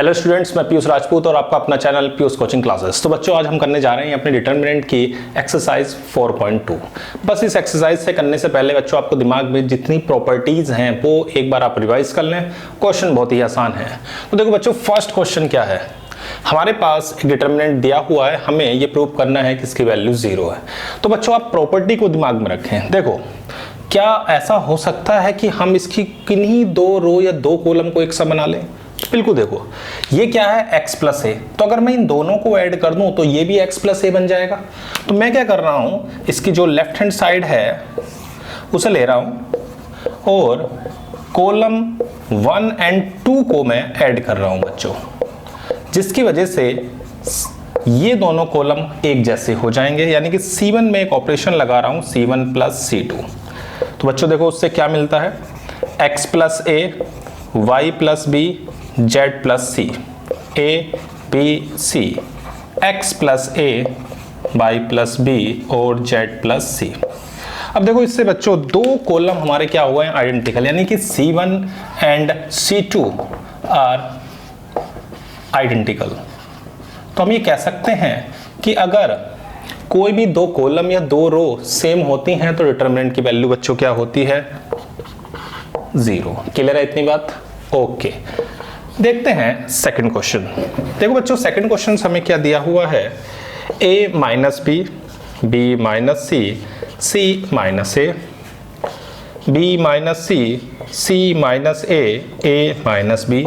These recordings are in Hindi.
हेलो स्टूडेंट्स, मैं पीयूष राजपूत और आपका अपना चैनल पीयूष कोचिंग क्लासेस। तो बच्चों, आज हम करने जा रहे हैं अपने डिटरमिनेंट की एक्सरसाइज 4.2। बस इस एक्सरसाइज से करने से पहले बच्चों, आपको दिमाग में जितनी प्रॉपर्टीज हैं वो एक बार आप रिवाइज कर लें। क्वेश्चन बहुत ही आसान है। तो देखो बच्चों, फर्स्ट क्वेश्चन क्या है, हमारे पास एक डिटरमिनेंट दिया हुआ है, हमें ये प्रूव करना है कि इसकी वैल्यू 0 है। तो बच्चों, आप प्रॉपर्टी को दिमाग में रखें। देखो, क्या ऐसा हो सकता है कि हम इसकी किन्हीं दो रो या दो कॉलम को एक सा बना लें? बिल्कुल। देखो, ये क्या है, x प्लस ए। तो अगर मैं इन दोनों को ऐड कर दूं तो ये भी x प्लस ए बन जाएगा। तो मैं क्या कर रहा हूं, इसकी जो लेफ्ट हैंड साइड है उसे ले रहा हूं और कॉलम 1 और 2 को मैं ऐड कर रहा हूं बच्चों, जिसकी वजह से ये दोनों कॉलम एक जैसे हो जाएंगे। यानी कि C1 में एक ऑपरेशन लगा रहा हूं, C1 प्लस C2। तो बच्चों देखो, उससे क्या मिलता है, x plus A, y plus B, z plus C, A B C, x plus A, y plus B और z प्लस सी। अब देखो, इससे बच्चों दो कॉलम हमारे क्या हुए हैं, आइडेंटिकल, यानी कि C1 and C2 are identical. तो हम ये कह सकते हैं कि अगर कोई भी दो कॉलम या दो रो सेम होती हैं तो डिटरमिनेंट की वैल्यू बच्चों क्या होती है, 0। क्लियर है इतनी बात? ओके, देखते हैं सेकंड क्वेश्चन। देखो बच्चों, सेकंड क्वेश्चन हमें क्या दिया हुआ है, a minus B, B minus C, C minus A, B minus C, C minus A minus B,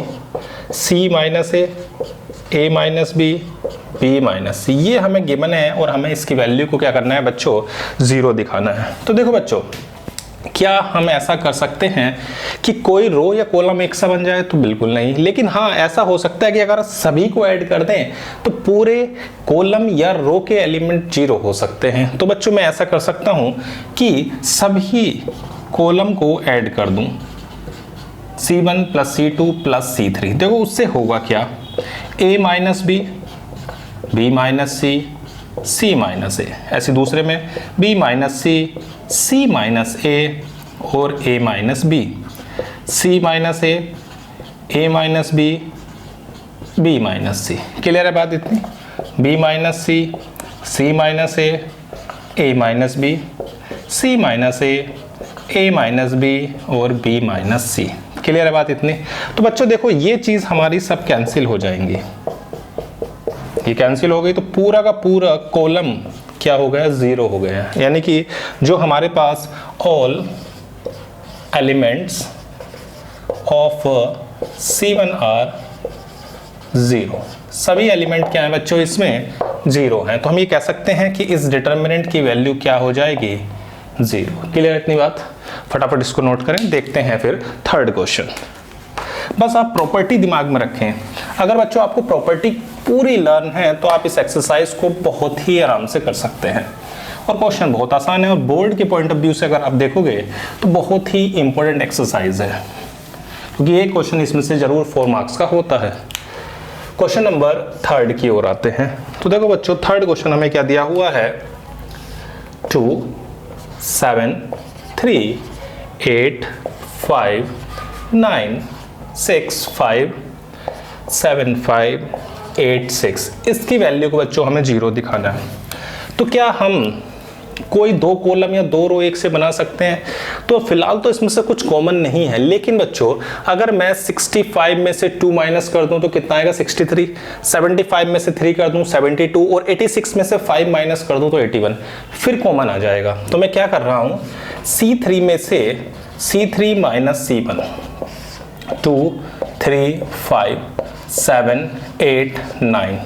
C minus A minus B minus C. ये हमें गिवन है और हमें इसकी वैल्यू को क्या करना है बच्चों, 0 दिखाना है। तो देखो बच्चों, क्या हम ऐसा कर सकते हैं कि कोई रो या कॉलम एक सा बन जाए? तो बिल्कुल नहीं। लेकिन हाँ, ऐसा हो सकता है कि अगर सभी को ऐड कर दें तो पूरे कॉलम या रो के एलिमेंट 0 हो सकते हैं। तो बच्चों, मैं ऐसा कर सकता हूं कि सभी कॉलम को ऐड कर दूं, C1 plus C2 plus C3। देखो, उससे होगा क्या, a minus B, B minus C, C minus A, ऐसे दूसरे में B minus C, C minus A और A minus B, C minus A minus B, B minus C. Clear है बात इतनी? B minus C, C minus A minus B, C minus A minus B और B माइनस सी। क्लियर है बात इतनी? तो बच्चों देखो, ये चीज हमारी सब कैंसिल हो जाएंगी। ये कैंसिल हो गई तो पूरा का पूरा कॉलम क्या हो गया, 0 हो गया। यानी कि जो हमारे पास all elements of C1 are 0, सभी एलिमेंट क्या है बच्चों, इसमें 0 हैं। तो हम ये कह सकते हैं कि इस डिटरमिनेंट की वैल्यू क्या हो जाएगी, 0। क्लियर है इतनी बात? फटाफट इसको नोट करें। देखते हैं फिर थर्ड क्वेश्चन। बस आप प्रॉपर्टी दिमाग में रखें। अगर बच्चों आपको प्रॉपर्टी पूरी लर्न है तो आप इस एक्सरसाइज को बहुत ही आराम से कर सकते हैं। और क्वेश्चन बहुत आसान है और बोर्ड के पॉइंट ऑफ व्यू से अगर आप देखोगे तो बहुत ही इंपॉर्टेंट एक्सरसाइज है, क्योंकि ये क्वेश्चन इसमें से जरूर 4 मार्क्स का होता है। क्वेश्चन नंबर थर्ड की ओर आते हैं। तो देखो बच्चों, थर्ड क्वेश्चन हमें क्या दिया हुआ है, 2 7 3 8 5 9 6 5 7 5 8 6। इसकी वैल्यू को बच्चों हमें 0 दिखाना है। तो क्या हम कोई दो कॉलम या दो रो एक से बना सकते हैं? तो फिलहाल तो इसमें से कुछ कॉमन नहीं है, लेकिन बच्चों अगर मैं 65 में से 2 माइनस कर दूं तो कितना आएगा, 63। 75 में से 3 कर दूं 72 और 86 में से 5 माइनस कर दूं तो 81, फिर कॉमन आ जाएगा। तो मैं क्या कर रहा हूं, C3 में से C3 माइनस C1, 2 3 5 7 8 9।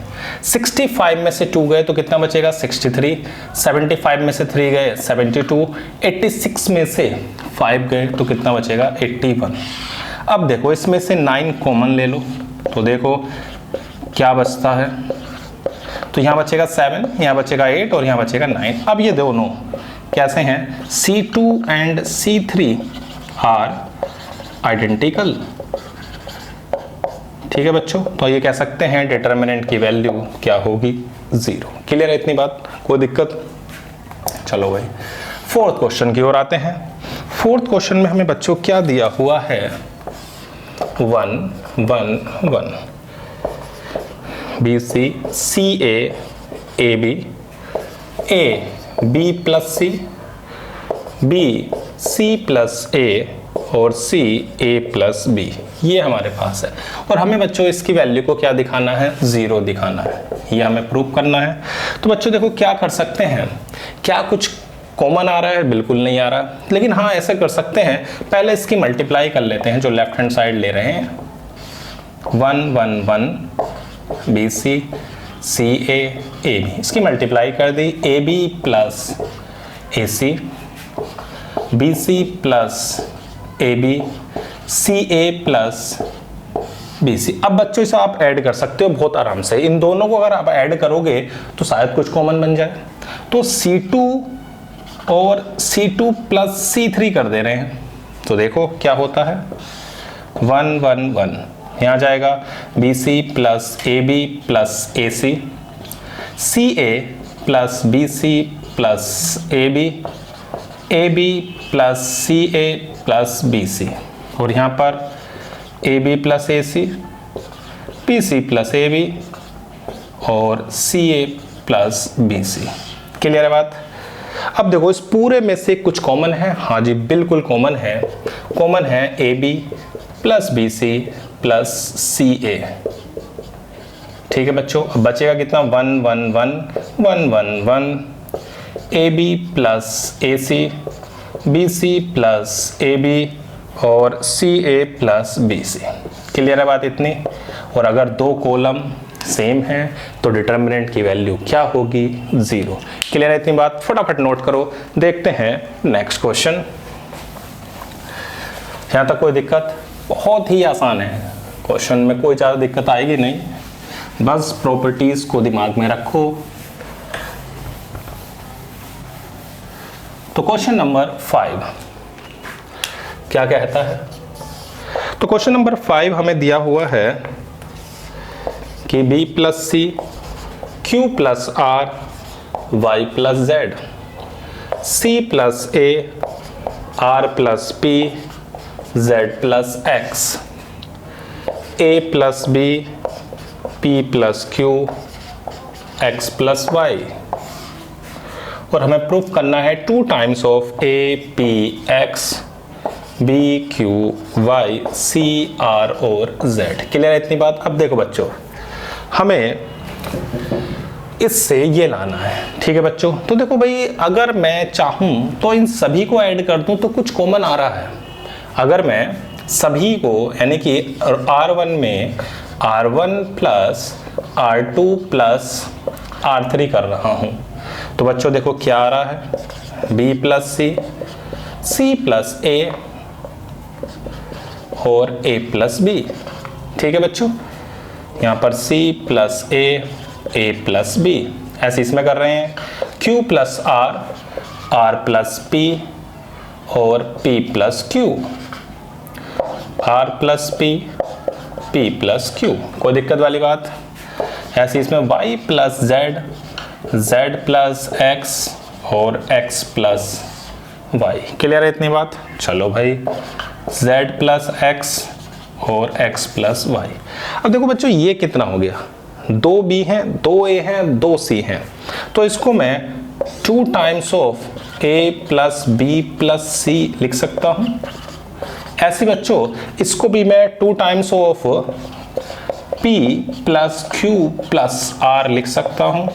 65 में से 2 गए तो कितना बचेगा, 63। 75 में से 3 गए 72। 86 में से 5 गए तो कितना बचेगा, 81। अब देखो, इसमें से 9 कॉमन ले लो तो देखो क्या बचता है। तो यहाँ बचेगा 7, यहाँ बचेगा 8 और यहाँ बचेगा 9। अब ये दोनों कैसे हैं, C2 and C3 are identical. ठीक है बच्चों, तो ये कह सकते हैं डिटरमिनेंट की वैल्यू क्या होगी, 0। क्लियर है इतनी बात? कोई दिक्कत? चलो भाई, फोर्थ क्वेश्चन की ओर आते हैं। फोर्थ क्वेश्चन में हमें बच्चों क्या दिया हुआ है, 1 1 1। B C, C A B, A B plus C, B C plus A और सी ए प्लस बी, ये हमारे पास है। और हमें बच्चों इसकी वैल्यू को क्या दिखाना है, 0 दिखाना है, ये हमें प्रूव करना है। तो बच्चों देखो क्या कर सकते हैं, क्या कुछ कॉमन आ रहा है, बिल्कुल नहीं आ रहा, लेकिन हाँ ऐसे कर सकते हैं, पहले इसकी मल्टीप्लाई कर लेते हैं, जो लेफ्ट हैंड साइड ले रहे हैं, 1 1 1 बी सी, सी ए बी, इसकी मल्टीप्लाई कर दी, A B plus A C, B C plus A B, C A plus B C. अब बच्चों इसे आप ऐड कर सकते हो बहुत आराम से, इन दोनों को अगर आप ऐड करोगे तो शायद कुछ कॉमन बन जाए। तो C2 और C2 प्लस C3 कर दे रहे हैं, तो देखो क्या होता है, 1 1 1 यहाँ जाएगा, B C plus A B plus A C, C A plus B C plus A B plus C A plus B C, और यहाँ पर A B plus A C, B C plus A B और C A plus B C. Clear है बात? अब देखो इस पूरे में से कुछ कॉमन है, हाँ जी बिल्कुल कॉमन है A B plus B C plus C A. ठीक है बच्चों, अब बचेगा कितना, 1 1 1 1 1 1 ए B plus A C, B C plus A B और C A plus B C. Clear है बात इतनी? और अगर दो कॉलम सेम है तो डिटर्मिनेंट की वैल्यू क्या होगी, 0। क्लियर है इतनी बात? फटाफट नोट करो, देखते हैं नेक्स्ट क्वेश्चन। यहाँ तक कोई दिक्कत? बहुत ही आसान है, क्वेश्चन में कोई ज़्यादा दिक्कत आएगी नहीं, बस प्रॉपर्टीज को दिमाग में रखो। तो क्वेश्चन नंबर 5 क्या कहता है? तो क्वेश्चन नंबर 5 हमें दिया हुआ है कि b plus C, q plus R, y plus Z, c plus A, r plus P, z plus X, a plus B, p plus Q, x plus Y. और हमें प्रूफ करना है 2 times of a p x b q y c r और z। क्लियर है इतनी बात? अब देखो बच्चों, हमें इससे ये लाना है, ठीक है बच्चों? तो देखो भाई, अगर मैं चाहूं तो इन सभी को ऐड कर दूं तो कुछ कॉमन आ रहा है। अगर मैं सभी को, यानी कि R1 में R1 plus R2 plus R3 कर रहा हूं, तो बच्चों देखो क्या आ रहा है, b plus C, c plus A और a प्लस बी। ठीक है बच्चों, यहाँ पर c plus a plus B, ऐसे इसमें कर रहे हैं, q plus r plus p और p plus q, r plus p plus q। कोई दिक्कत वाली बात? ऐसे इसमें y plus z plus x और x प्लस y। क्लियर है इतनी बात? चलो भाई, z प्लस x और x प्लस y। अब देखो बच्चों, ये कितना हो गया, 2 b हैं, 2 a हैं, 2 c हैं, तो इसको मैं 2 times of a plus b plus c लिख सकता हूं। ऐसे बच्चों इसको भी मैं 2 times of p plus q plus r लिख सकता हूं।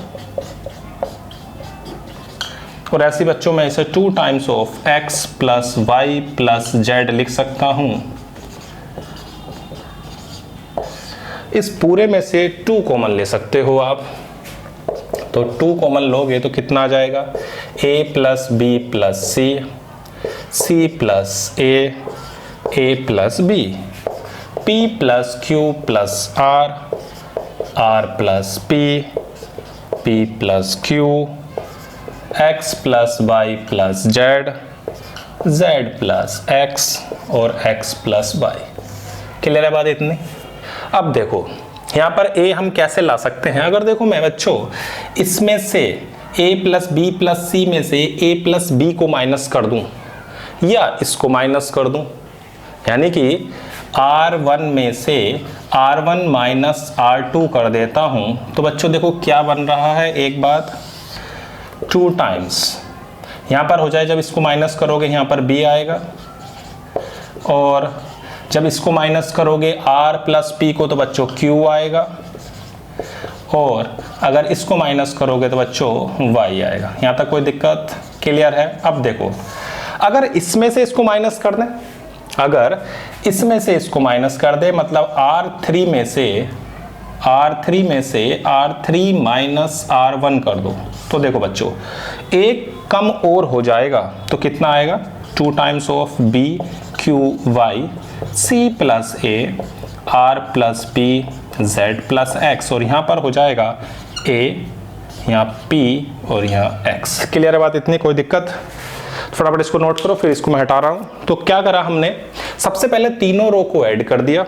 और ऐसे बच्चों में इसे 2 times of x plus y plus z लिख सकता हूं। इस पूरे में से 2 कॉमन ले सकते हो आप, तो 2 कॉमन लोगे तो कितना आ जाएगा, a plus B plus C, c plus a plus B, p plus q plus r plus p plus q, x plus y plus z plus x और x प्लस y। क्लियर है बात इतनी? अब देखो यहाँ पर a हम कैसे ला सकते हैं? अगर देखो मैं बच्चों इसमें से a प्लस बी प्लस सी में से a प्लस बी को माइनस कर दूं या इसको माइनस कर दूं, यानी कि R1 में से R1 माइनस R2 कर देता हूँ तो बच्चों देखो क्या बन रहा है, एक बात 2 टाइम्स यहाँ पर हो जाए, जब इसको माइनस करोगे यहाँ पर B आएगा, और जब इसको माइनस करोगे R प्लस P को तो बच्चों Q आएगा, और अगर इसको माइनस करोगे तो बच्चों Y आएगा। यहाँ तक कोई दिक्कत? क्लियर है? अब देखो, अगर इसमें से इसको माइनस कर दें, अगर इसमें से इसको माइनस कर दे, मतलब R3 में से R3 माइनस R1 कर दो, तो देखो बच्चों एक कम और हो जाएगा, तो कितना आएगा 2 times of B Q Y C plus A R plus P Z plus X, और यहाँ पर हो जाएगा A, यहाँ P और यहाँ X। क्लियर है बात इतनी? कोई दिक्कत? फटाफट इसको नोट करो, फिर इसको मैं हटा रहा हूँ। तो क्या करा हमने, सबसे पहले तीनों रो को ऐड कर दिया,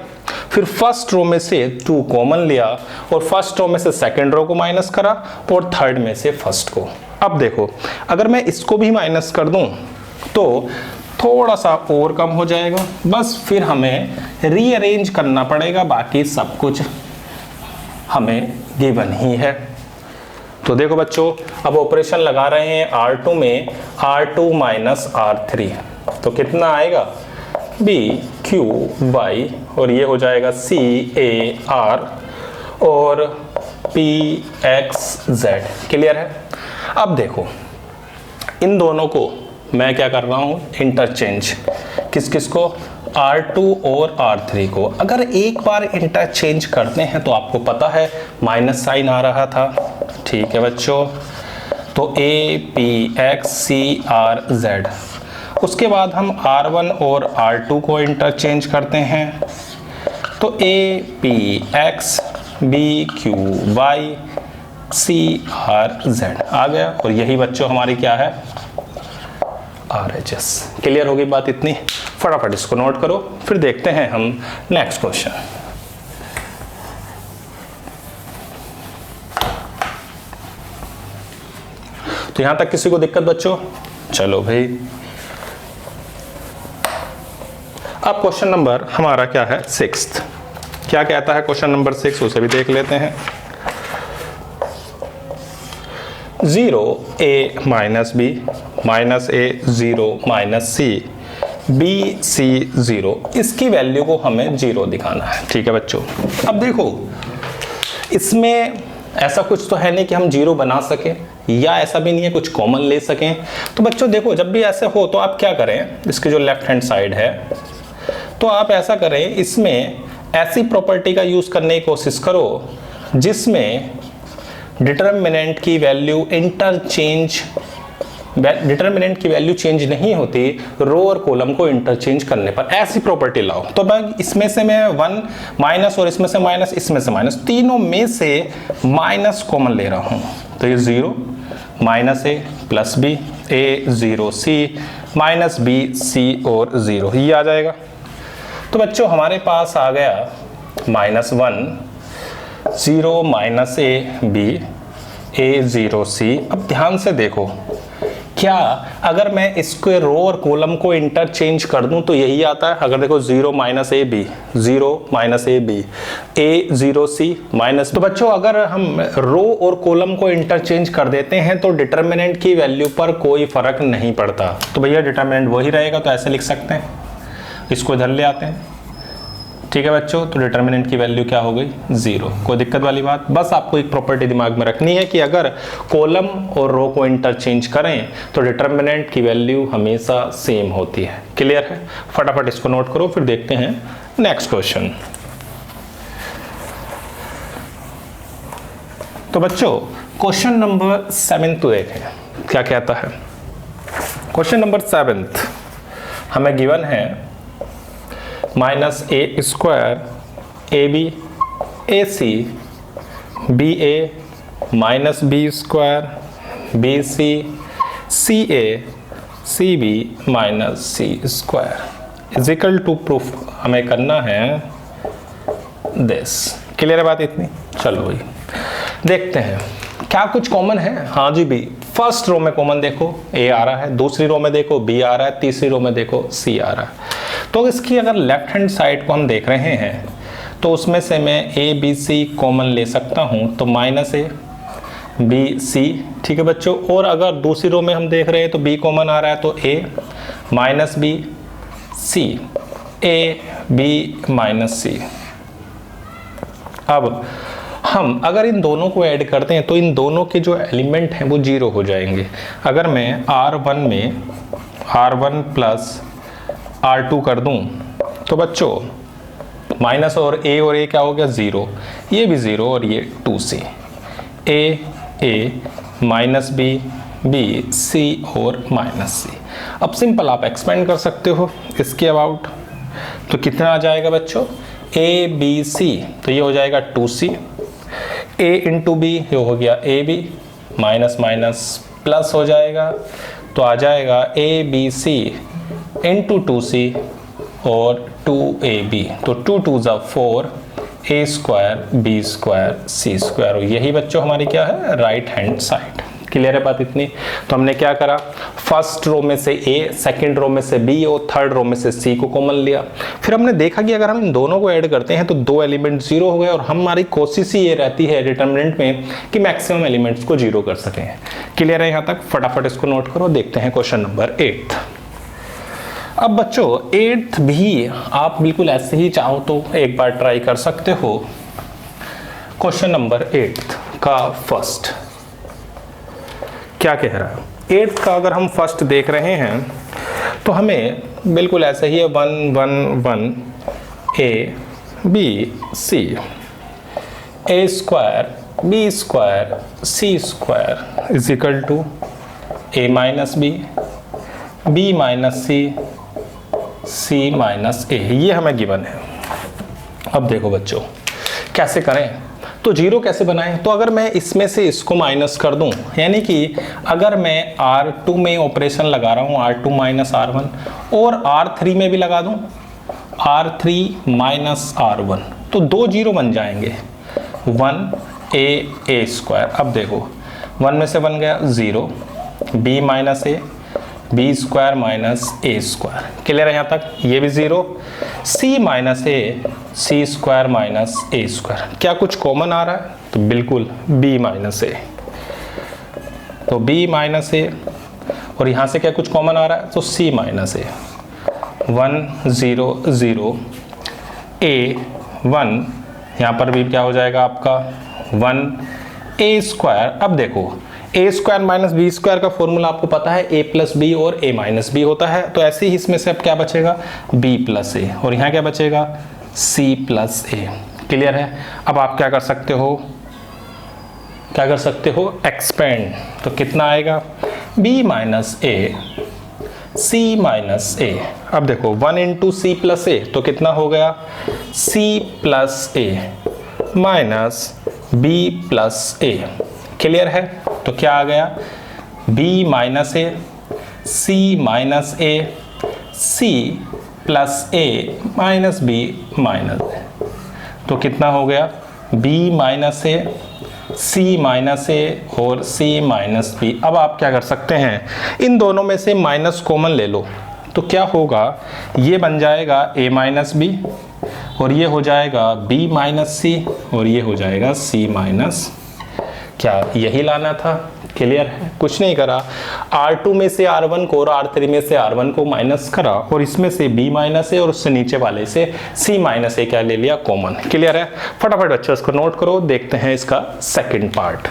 फिर फर्स्ट रो में से 2 कॉमन लिया, और फर्स्ट रो में से सेकंड रो को माइनस करा, और थर्ड में से फर्स्ट को। अब देखो अगर मैं इसको भी माइनस कर दूं तो थोड़ा सा और कम हो जाएगा, बस फिर हमें रीअरेंज करना पड़ेगा, बाकी सब कुछ हमें गिवन ही है। तो देखो बच्चों अब ऑपरेशन लगा रहे हैं R2 में, R2 माइनस R3, तो कितना आएगा B Q Y, और ये हो जाएगा C A R और P X Z। क्लियर है? अब देखो इन दोनों को मैं क्या कर रहा हूँ, इंटरचेंज। किस किस को? R2 और R3 को। अगर एक बार इंटरचेंज करते हैं तो आपको पता है माइनस साइन आ रहा था, ठीक है बच्चों, तो A P X C R Z। उसके बाद हम R1 और R2 को इंटरचेंज करते हैं, तो A P X B Q Y C R Z आ गया, और यही बच्चों हमारी क्या है, RHS। क्लियर होगी बात इतनी? फटाफट इसको नोट करो, फिर देखते हैं हम नेक्स्ट क्वेश्चन। तो यहां तक किसी को दिक्कत बच्चों? चलो भाई, अब क्वेश्चन नंबर हमारा क्या है, 6th। क्या कहता है क्वेश्चन नंबर 6, उसे भी देख लेते हैं। 0 A minus B minus A 0 minus C B C 0, इसकी वैल्यू को हमें 0 दिखाना है। ठीक है बच्चों, अब देखो इसमें ऐसा कुछ तो है नहीं कि हम 0 बना सकें, या ऐसा भी नहीं है कुछ कॉमन ले सकें। तो बच्चों देखो जब भी ऐसे हो तो आप क्या करें, इसकी जो लेफ्ट हैंड साइड है तो आप ऐसा करें, इसमें ऐसी प्रॉपर्टी का यूज करने की कोशिश करो जिसमें डिटर्मिनेंट की वैल्यू डिटर्मिनेंट की वैल्यू चेंज नहीं होती रो और कॉलम को इंटरचेंज करने पर। ऐसी प्रॉपर्टी लाओ। तो मैं इसमें से मैं 1 माइनस और इसमें से माइनस, इसमें से माइनस, तीनों में से माइनस कॉमन ले रहा हूं, तो ये 0 minus A plus B A 0 C minus B C और 0 ये आ जाएगा। तो बच्चों हमारे पास आ गया -1 0 minus A B A 0 C। अब ध्यान से देखो, क्या अगर मैं इसके रो और कॉलम को इंटरचेंज कर दूं तो यही आता है। अगर देखो 0 minus A B, 0 minus A B, A 0 C minus. तो बच्चों अगर हम रो और कॉलम को इंटरचेंज कर देते हैं तो डिटर्मिनेंट की वैल्यू पर कोई फर्क नहीं पड़ता। तो भैया डिटर्मिनेंट वही रहेगा, तो ऐसे लिख सकते हैं, इसको इधर ले आते हैं। ठीक है बच्चों, तो डिटर्मिनेंट की वैल्यू क्या हो गई 0। कोई दिक्कत वाली बात? बस आपको एक प्रॉपर्टी दिमाग में रखनी है कि अगर कॉलम और रो को इंटरचेंज करें तो डिटर्मिनेंट की वैल्यू हमेशा सेम होती है। क्लियर है? फटाफट इसको नोट करो, फिर देखते हैं नेक्स्ट क्वेश्चन। तो बच्चों क्वेश्चन नंबर 7 तो देखें क्या कहता है। क्वेश्चन नंबर 7 हमें गिवन है -a square AB AC BA minus B square BC CA CB minus C square is equal to proof हमें करना है दिस। क्लियर है बात इतनी? चलो भाई देखते हैं क्या कुछ कॉमन है। हाँ जी भाई, फर्स्ट रो में कॉमन देखो A आ रहा है, दूसरी रो में देखो B आ रहा है, तीसरी रो में देखो C आ रहा है। तो इसकी अगर लेफ्ट हैंड साइड को हम देख रहे हैं तो उसमें से मैं ए बी सी कॉमन ले सकता हूँ, तो माइनस ए बी सी, ठीक है बच्चों। और अगर दूसरी रो में हम देख रहे हैं तो बी कॉमन आ रहा है, तो A minus B C, A B minus C. अब हम अगर इन दोनों को ऐड करते हैं तो इन दोनों के जो एलिमेंट हैं वो जीरो हो जाएंगे। अगर मैं R1 में R1 प्लस R2 कर दूं तो बच्चों माइनस और ए क्या हो गया, ज़ीरो, ये भी ज़ीरो और ये 2c, ए माइनस बी बी सी और माइनस सी। अब सिंपल आप एक्सपेंड कर सकते हो इसके अबाउट, तो कितना आ जाएगा बच्चों, ए बी सी, तो ये हो जाएगा 2c, ए इंटू बी ये हो गया A B, minus minus plus हो जाएगा, तो आ जाएगा A B C into 2c और 2ab, तो 2 2 ज़ा 4, ए square B square C square. यही बच्चों हमारी क्या है, राइट हैंड साइड। क्लियर है बात इतनी। तो हमने क्या करा, फर्स्ट रो में से ए, सेकंड रो में से बी और थर्ड रो में से सी को कॉमन लिया। फिर हमने देखा कि अगर हम इन दोनों को ऐड करते हैं तो दो एलिमेंट जीरो हो गए, और हमारी कोशिश ही ये रहती है डिटरमिनेंट में कि मैक्सिमम एलिमेंट्स को जीरो कर सकें। क्लियर है यहाँ तक, फटाफट इसको नोट करो। देखते हैं क्वेश्चन नंबर 8। अब बच्चों 8th भी आप बिल्कुल ऐसे ही चाहो तो एक बार ट्राई कर सकते हो। क्वेश्चन नंबर 8 का फर्स्ट क्या कह रहा है, 8th का अगर हम फर्स्ट देख रहे हैं तो हमें बिल्कुल ऐसे ही है, 1 1 1 A B C, A square B square C square is equal to A minus B minus C minus A, ये हमें गिवन है। अब देखो बच्चों कैसे करें, तो जीरो कैसे बनाएं, तो अगर मैं इसमें से इसको माइनस कर दूं, यानी कि अगर मैं R2 में ऑपरेशन लगा रहा हूं, R2 माइनस R1, और R3 में भी लगा दूं R3 माइनस R1, तो दो जीरो बन जाएंगे, 1 ए स्क्वायर। अब देखो 1 में से 1 गया 0, B minus A B square minus A square. Clear है यहाँ तक, ये भी 0, C minus A C square minus A square. क्या कुछ कॉमन आ रहा है, तो बिल्कुल बी माइनस ए, तो बी माइनस ए, और यहाँ से क्या कुछ कॉमन आ रहा है, तो सी माइनस ए, 1 0 0 ए 1, यहाँ पर भी क्या हो जाएगा आपका 1 ए स्क्वायर। अब देखो ए स्क्वायर माइनस बी स्क्वायर का फॉर्मूला आपको पता है, ए प्लस बी और ए माइनस बी होता है, तो ऐसे ही इसमें से अब क्या बचेगा, बी प्लस ए, और यहाँ क्या बचेगा, सी प्लस ए। क्लियर है। अब आप क्या कर सकते हो, एक्सपेंड, तो कितना आएगा, B minus A C minus ए। अब देखो 1 इंटू सी प्लस ए, तो कितना हो गया, सी प्लस ए माइनस बी प्लस ए। क्लियर है, तो क्या आ गया, b minus A C minus A C plus A minus B minus ए, तो कितना हो गया, b minus A C minus A और c माइनस बी। अब आप क्या कर सकते हैं, इन दोनों में से माइनस कॉमन ले लो, तो क्या होगा, ये बन जाएगा a माइनस बी, और ये हो जाएगा b माइनस सी, और ये हो जाएगा c माइनस, क्या यही लाना था। क्लियर है, कुछ नहीं करा, R2 में से R1 को और R3 में से R1 को माइनस करा, और इसमें से B माइनस है और उससे नीचे वाले से C माइनस है क्या ले लिया, कॉमन। क्लियर है, फटाफट बच्चों इसको नोट करो। देखते हैं इसका सेकंड पार्ट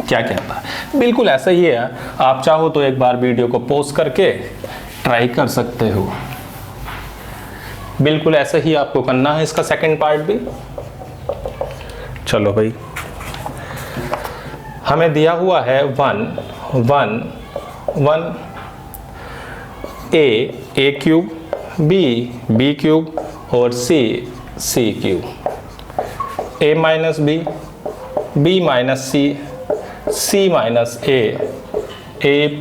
क्या कहता है। बिल्कुल ऐसा ही है, आप चाहो तो एक बार वीडियो को पॉज करके ट्राई कर सकते हो। बिल्कुल ऐसा ही आपको करना है इसका सेकंड पार्ट भी। चलो भाई, हमें दिया हुआ है 1 1 1 ए क्यूब, बी क्यूब और सी cube, A minus B minus C minus a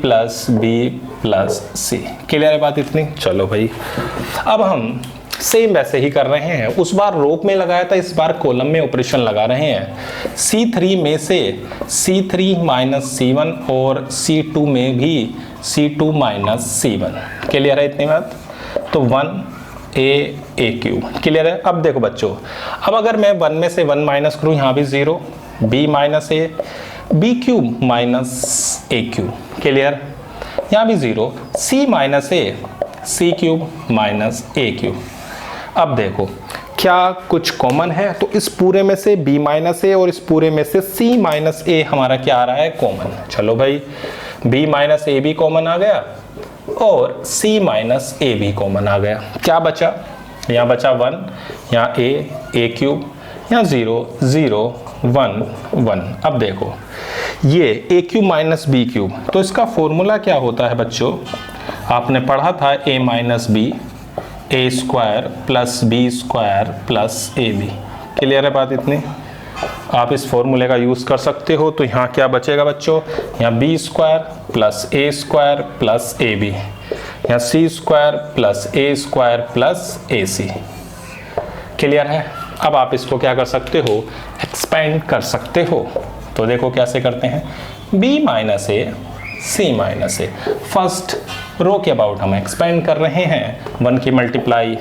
plus B plus C. Clear है बात इतनी। चलो भाई, अब हम सेम वैसे ही कर रहे हैं, उस बार रो में लगाया था, इस बार कॉलम में ऑपरेशन लगा रहे हैं। C3 में से C3 माइनस C1 और C2 में भी C2 माइनस C1। क्लियर है इतनी बात। तो 1 ए क्यूब। क्लियर है? अब देखो बच्चों, अब अगर मैं 1 में से 1 माइनस करूँ, यहाँ भी 0, b minus A, B cube minus A cube. Clear? यहाँ भी 0, c minus A, C cube minus A cube. अब देखो क्या कुछ कॉमन है, तो इस पूरे में से b माइनस ए और इस पूरे में से c माइनस ए हमारा क्या आ रहा है? कॉमन। चलो भाई, b माइनस ए भी कॉमन आ गया और c माइनस ए भी कॉमन आ गया। क्या बचा? यहाँ बचा 1, यहाँ ए क्यूब, यहाँ 0 0 1 1। अब देखो ये ए क्यूब माइनस बी क्यूब, तो इसका फॉर्मूला क्या होता है बच्चों? आपने पढ़ा था a minus B, A square plus B square plus A B. Clear है बात इतनी? आप इस फॉर्मूले का यूज़ कर सकते हो। तो यहाँ क्या बचेगा बच्चों? यहाँ B square plus A square plus A B, यहाँ C square plus A square plus A C. Clear है? अब आप इसको क्या कर सकते हो? एक्सपेंड कर सकते हो। तो देखो कैसे करते हैं, b minus A, C minus A. First row के अबाउट हम एक्सपेंड कर रहे हैं, 1 की multiply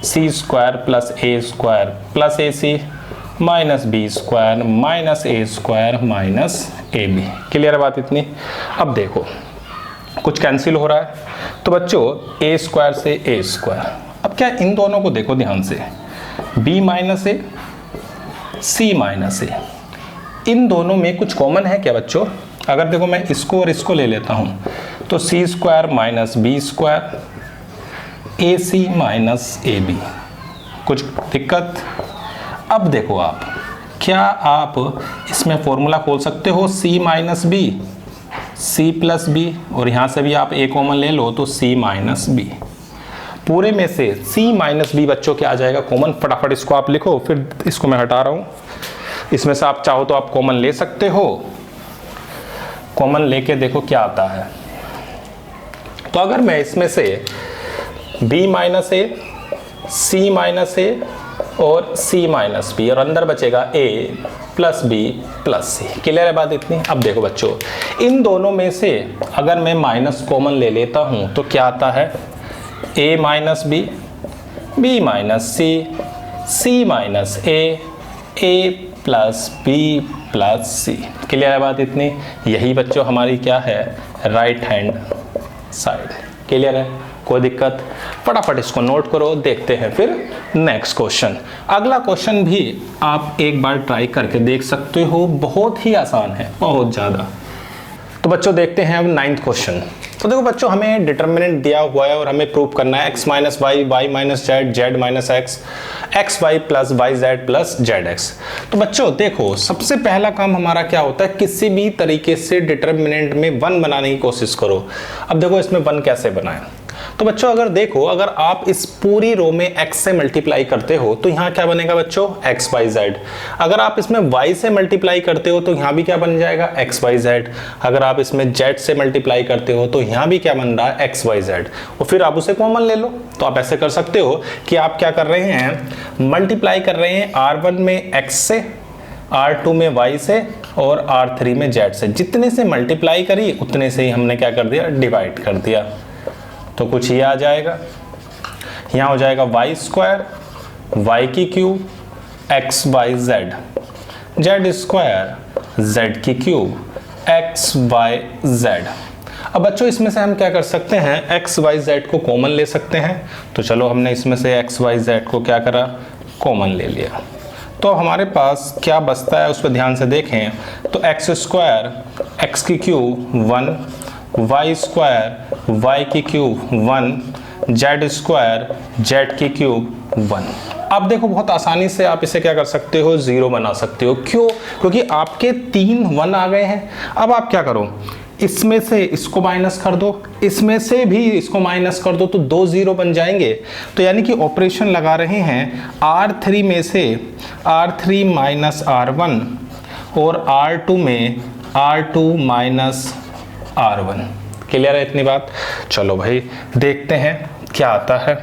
C square plus A square plus A C minus B square minus A square minus A B. Clear है बात इतनी? अब देखो कुछ कैंसिल हो रहा है, तो बच्चों ए स्क्वायर से ए स्क्वायर। अब क्या इन दोनों को देखो ध्यान से, b minus A, C minus ए, इन दोनों में कुछ कॉमन है क्या बच्चों? अगर देखो मैं इसको और इसको ले लेता हूं, तो C square minus B square, A C minus A B. कुछ दिक्कत? अब देखो आप, क्या आप इसमें फॉर्मूला खोल सकते हो c minus B, C plus B, और यहाँ से भी आप a कॉमन ले लो तो c माइनस बी। पूरे में से c माइनस बी बच्चों क्या आ जाएगा? कॉमन। फटाफट इसको आप लिखो, फिर इसको मैं हटा रहा हूँ। इसमें से आप चाहो तो आप कॉमन ले सकते हो। कॉमन लेके देखो क्या आता है। तो अगर मैं इसमें से b minus A, C minus A और c माइनस बी, और अंदर बचेगा a plus B plus C. Clear है बात इतनी? अब देखो बच्चों, इन दोनों में से अगर मैं माइनस कॉमन ले लेता हूं तो क्या आता है? a minus B, B minus C, C minus a plus B plus C. Clear है बात इतनी? यही बच्चों हमारी क्या है? Right hand side. क्लियर है? कोई दिक्कत? फटाफट इसको नोट करो, देखते हैं फिर नेक्स्ट क्वेश्चन। अगला क्वेश्चन भी आप एक बार ट्राई करके देख सकते हो, बहुत ही आसान है, बहुत ज़्यादा। तो बच्चों देखते हैं अब 9th क्वेश्चन। तो देखो बच्चों, हमें डिटर्मिनेंट दिया हुआ है और हमें प्रूव करना है x minus y, y minus z, z minus x, x y plus y z plus z x. तो बच्चों देखो, सबसे पहला काम हमारा क्या होता है? किसी भी तरीके से डिटर्मिनेंट में 1 बनाने की कोशिश करो। अब देखो इसमें 1 कैसे बनाएं। तो बच्चों अगर देखो, अगर आप इस पूरी रो में x से मल्टीप्लाई करते हो तो यहाँ क्या बनेगा बच्चों? X y z. अगर आप इसमें y से मल्टीप्लाई करते हो तो यहाँ भी क्या बन जाएगा? X y z. अगर आप इसमें z से मल्टीप्लाई करते हो तो यहाँ भी क्या बन रहा है? X y z. और फिर आप उसे कॉमन ले लो। तो आप ऐसे कर सकते हो कि आप क्या कर रहे हैं? मल्टीप्लाई कर रहे हैं r1 में x से, r2 में y से और r3 में z से। जितने से मल्टीप्लाई करी उतने से ही हमने क्या कर दिया? डिवाइड कर दिया। तो कुछ ये आ जाएगा, यहाँ हो जाएगा वाई स्क्वायर, वाई की cube, x y z, z square, z की क्यूब, एक्स वाई जेड। अब बच्चों इसमें से हम क्या कर सकते हैं? एक्स वाई जेड को कॉमन ले सकते हैं। तो चलो हमने इसमें से एक्स वाई जेड को क्या करा? कॉमन ले लिया। तो हमारे पास क्या बचता है उस पर ध्यान से देखें। तो एक्स स्क्वायर, एक्स की क्यूब 1, वाई स्क्वायर, वाई की क्यूब 1, जेड स्क्वायर, जेड की क्यूब 1। अब देखो बहुत आसानी से आप इसे क्या कर सकते हो? 0 बना सकते हो। क्यों? क्योंकि आपके 3 1 आ गए हैं। अब आप क्या करो? इसमें से इसको माइनस कर दो, इसमें से भी इसको माइनस कर दो, तो 2 0 बन जाएंगे। तो यानी कि ऑपरेशन लगा रहे हैं R3 में से R3 माइनस R1 और R2 में R2 माइनस R1। क्लियर है इतनी बात? चलो भाई देखते हैं क्या आता है।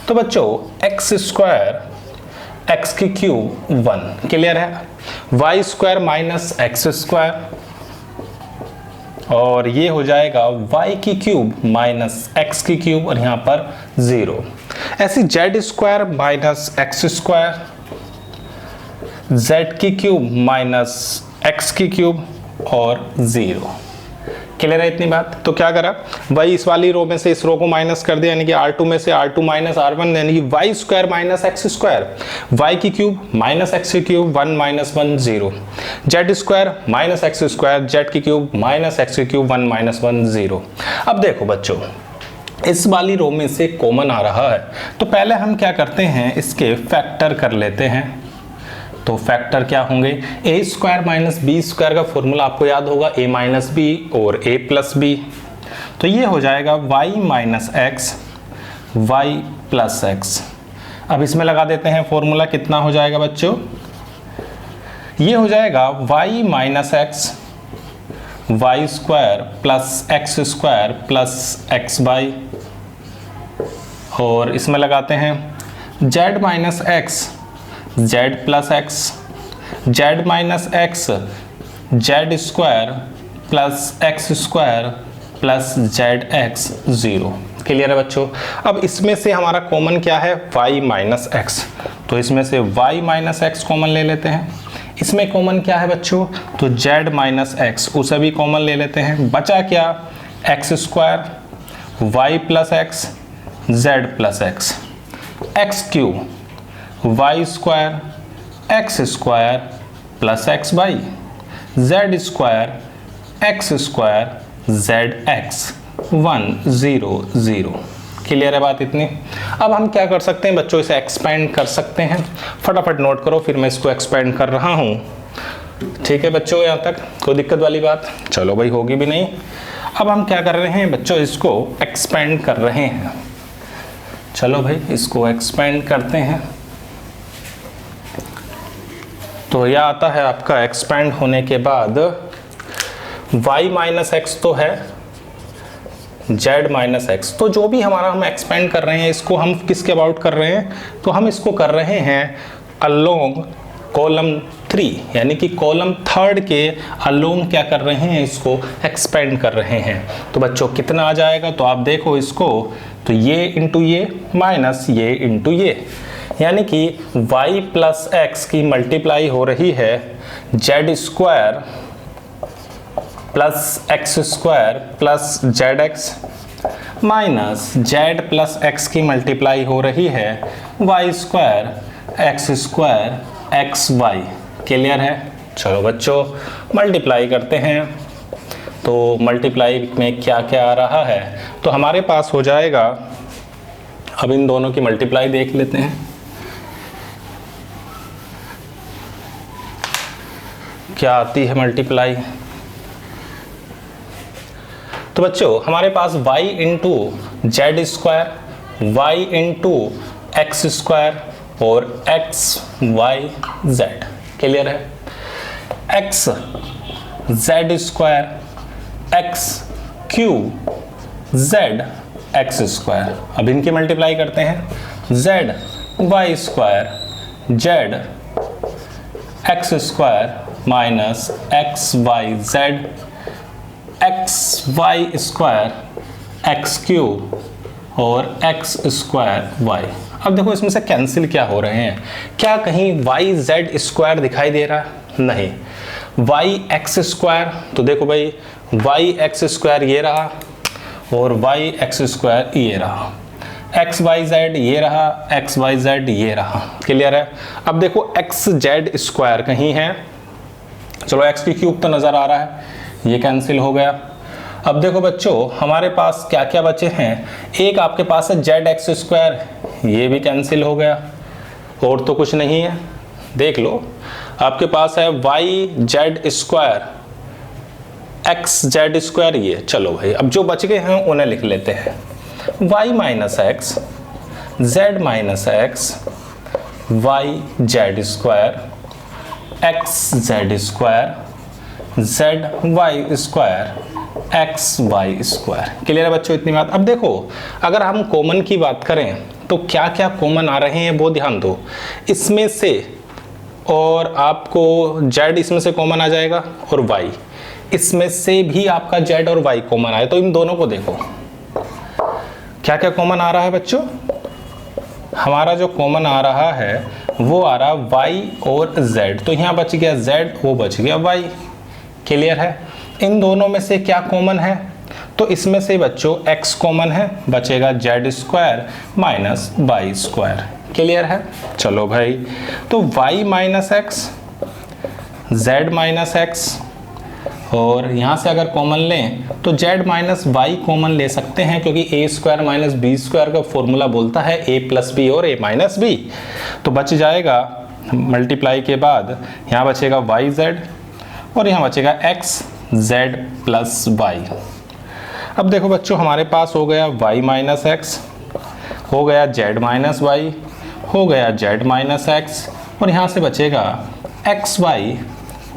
तो बच्चों एक्स स्क्वायर, एक्स की क्यूब 1। क्लियर है? Y square minus x square, और ये हो जाएगा y की क्यूब माइनस एक्स की क्यूब, और यहाँ पर 0। ऐसी z square minus x square, z की क्यूब माइनस एक्स की क्यूब और 0। क्लियर है इतनी बात? तो क्या करा, वही इस वाली रो में से इस रो को माइनस कर दिया, यानी कि R2 में से R2 माइनस R1, यानी कि y square minus x square, y की क्यूब माइनस एक्स की cube, 1 minus 1 0, z square minus x square, z की क्यूब माइनस एक्स की क्यूब, 1 माइनस 1 0। अब देखो बच्चों, इस वाली रो में से कॉमन आ रहा है, तो पहले हम क्या करते हैं, इसके फैक्टर कर लेते हैं। तो फैक्टर क्या होंगे, ए स्क्वायर माइनस बी स्क्वायर का फॉर्मूला आपको याद होगा, ए माइनस बी और ए प्लस बी। तो ये हो जाएगा y minus x, y plus x. अब इसमें लगा देते हैं फॉर्मूला, कितना हो जाएगा बच्चों, ये हो जाएगा y minus x, y square plus x square plus x y, और इसमें लगाते हैं z minus x, z plus x, z minus x, z square plus x square plus z x 0। Clear है बच्चों? अब इसमें से हमारा कॉमन क्या है, y माइनस एक्स, तो इसमें से y माइनस एक्स कॉमन ले लेते हैं। इसमें कॉमन क्या है बच्चों, तो z माइनस एक्स, उसे भी कॉमन ले लेते हैं। बचा क्या, x square, y plus x, z plus x, x cube, y square, x square plus x y, z square, x square, z x, 1 0 0। Clear है बात इतनी? अब हम क्या कर सकते हैं बच्चों, इसे एक्सपेंड कर सकते हैं। फटाफट नोट करो, फिर मैं इसको एक्सपेंड कर रहा हूँ। ठीक है बच्चों, यहाँ तक कोई दिक्कत वाली बात? चलो भाई, होगी भी नहीं। अब हम क्या कर रहे हैं बच्चों, इसको एक्सपेंड कर रहे हैं। चलो भाई, इसको एक्सपेंड करते हैं। तो यह आता है आपका एक्सपेंड होने के बाद y माइनस एक्स तो है, z माइनस एक्स, तो जो भी हमारा हम एक्सपेंड कर रहे हैं, इसको हम किसके अबाउट कर रहे हैं, तो हम इसको कर रहे हैं अलोंग कॉलम 3, यानी कि कॉलम 3 के अलोंग क्या कर रहे हैं, इसको एक्सपेंड कर रहे हैं। तो बच्चों कितना आ जाएगा, तो आप देखो इसको, तो ये इंटू ये माइनस ये इंटू ये, यानी कि y प्लस एक्स की मल्टीप्लाई हो रही है z square plus x square plus z x, minus z plus x की मल्टीप्लाई हो रही है y square x square x y. Clear है? चलो बच्चों, मल्टीप्लाई करते हैं। तो मल्टीप्लाई में क्या क्या आ रहा है, तो हमारे पास हो जाएगा, अब इन दोनों की मल्टीप्लाई देख लेते हैं। क्या आती है मल्टीप्लाई, तो बच्चों हमारे पास y into z square, y into x square और एक्स वाई जेड। क्लियर है? X z square x cube z x square. अब इनकी मल्टीप्लाई करते हैं, z y square z x square minus x y z x y square x cube और एक्स स्क्वायर वाई। अब देखो इसमें से कैंसिल क्या हो रहे हैं, क्या कहीं वाई जेड स्क्वायर दिखाई दे रहा है? नहीं। वाई एक्स स्क्वायर, तो देखो भाई वाई एक्स स्क्वायर ये रहा और वाई एक्स स्क्वायर ये रहा, एक्स वाई जेड ये रहा, एक्स वाई जेड ये रहा। क्लियर है? अब देखो एक्स जेड स्क्वायर कहीं है, चलो एक्स की क्यूब तो नज़र आ रहा है, ये कैंसिल हो गया। अब देखो बच्चों हमारे पास क्या क्या बचे हैं, एक आपके पास है जेड एक्स स्क्वायर, ये भी कैंसिल हो गया, और तो कुछ नहीं है। देख लो आपके पास है y z square x z square, ये चलो भाई अब जो बच गए हैं उन्हें लिख लेते हैं, y minus x z minus x y z square x z square z y square x y square. Clear है बच्चों इतनी बात? अब देखो अगर हम कॉमन की बात करें तो क्या क्या कॉमन आ रहे हैं वो ध्यान दो। इसमें से और आपको जेड इसमें से कॉमन आ जाएगा और वाई इसमें से भी आपका जेड और वाई कॉमन आए, तो इन दोनों को देखो क्या क्या कॉमन आ रहा है बच्चों। हमारा जो कॉमन आ रहा है वो आ रहा y और z, तो यहाँ बच गया z, वो बच गया y। क्लियर है? इन दोनों में से क्या कॉमन है? तो इसमें से बच्चों x कॉमन है, बचेगा z square minus y square. Clear है? चलो भाई, तो y minus x, z minus x, और यहाँ से अगर कॉमन लें तो z माइनस वाई कॉमन ले सकते हैं, क्योंकि a square minus B square का फॉर्मूला बोलता है a प्लस बी और a माइनस बी। तो बच जाएगा मल्टीप्लाई के बाद यहाँ बचेगा वाई जेड और यहाँ बचेगा एक्स जेड प्लस वाई। अब देखो बच्चों, हमारे पास हो गया y माइनस एक्स, हो गया z माइनस वाई, हो गया z माइनस एक्स, और यहाँ से बचेगा एक्स वाई,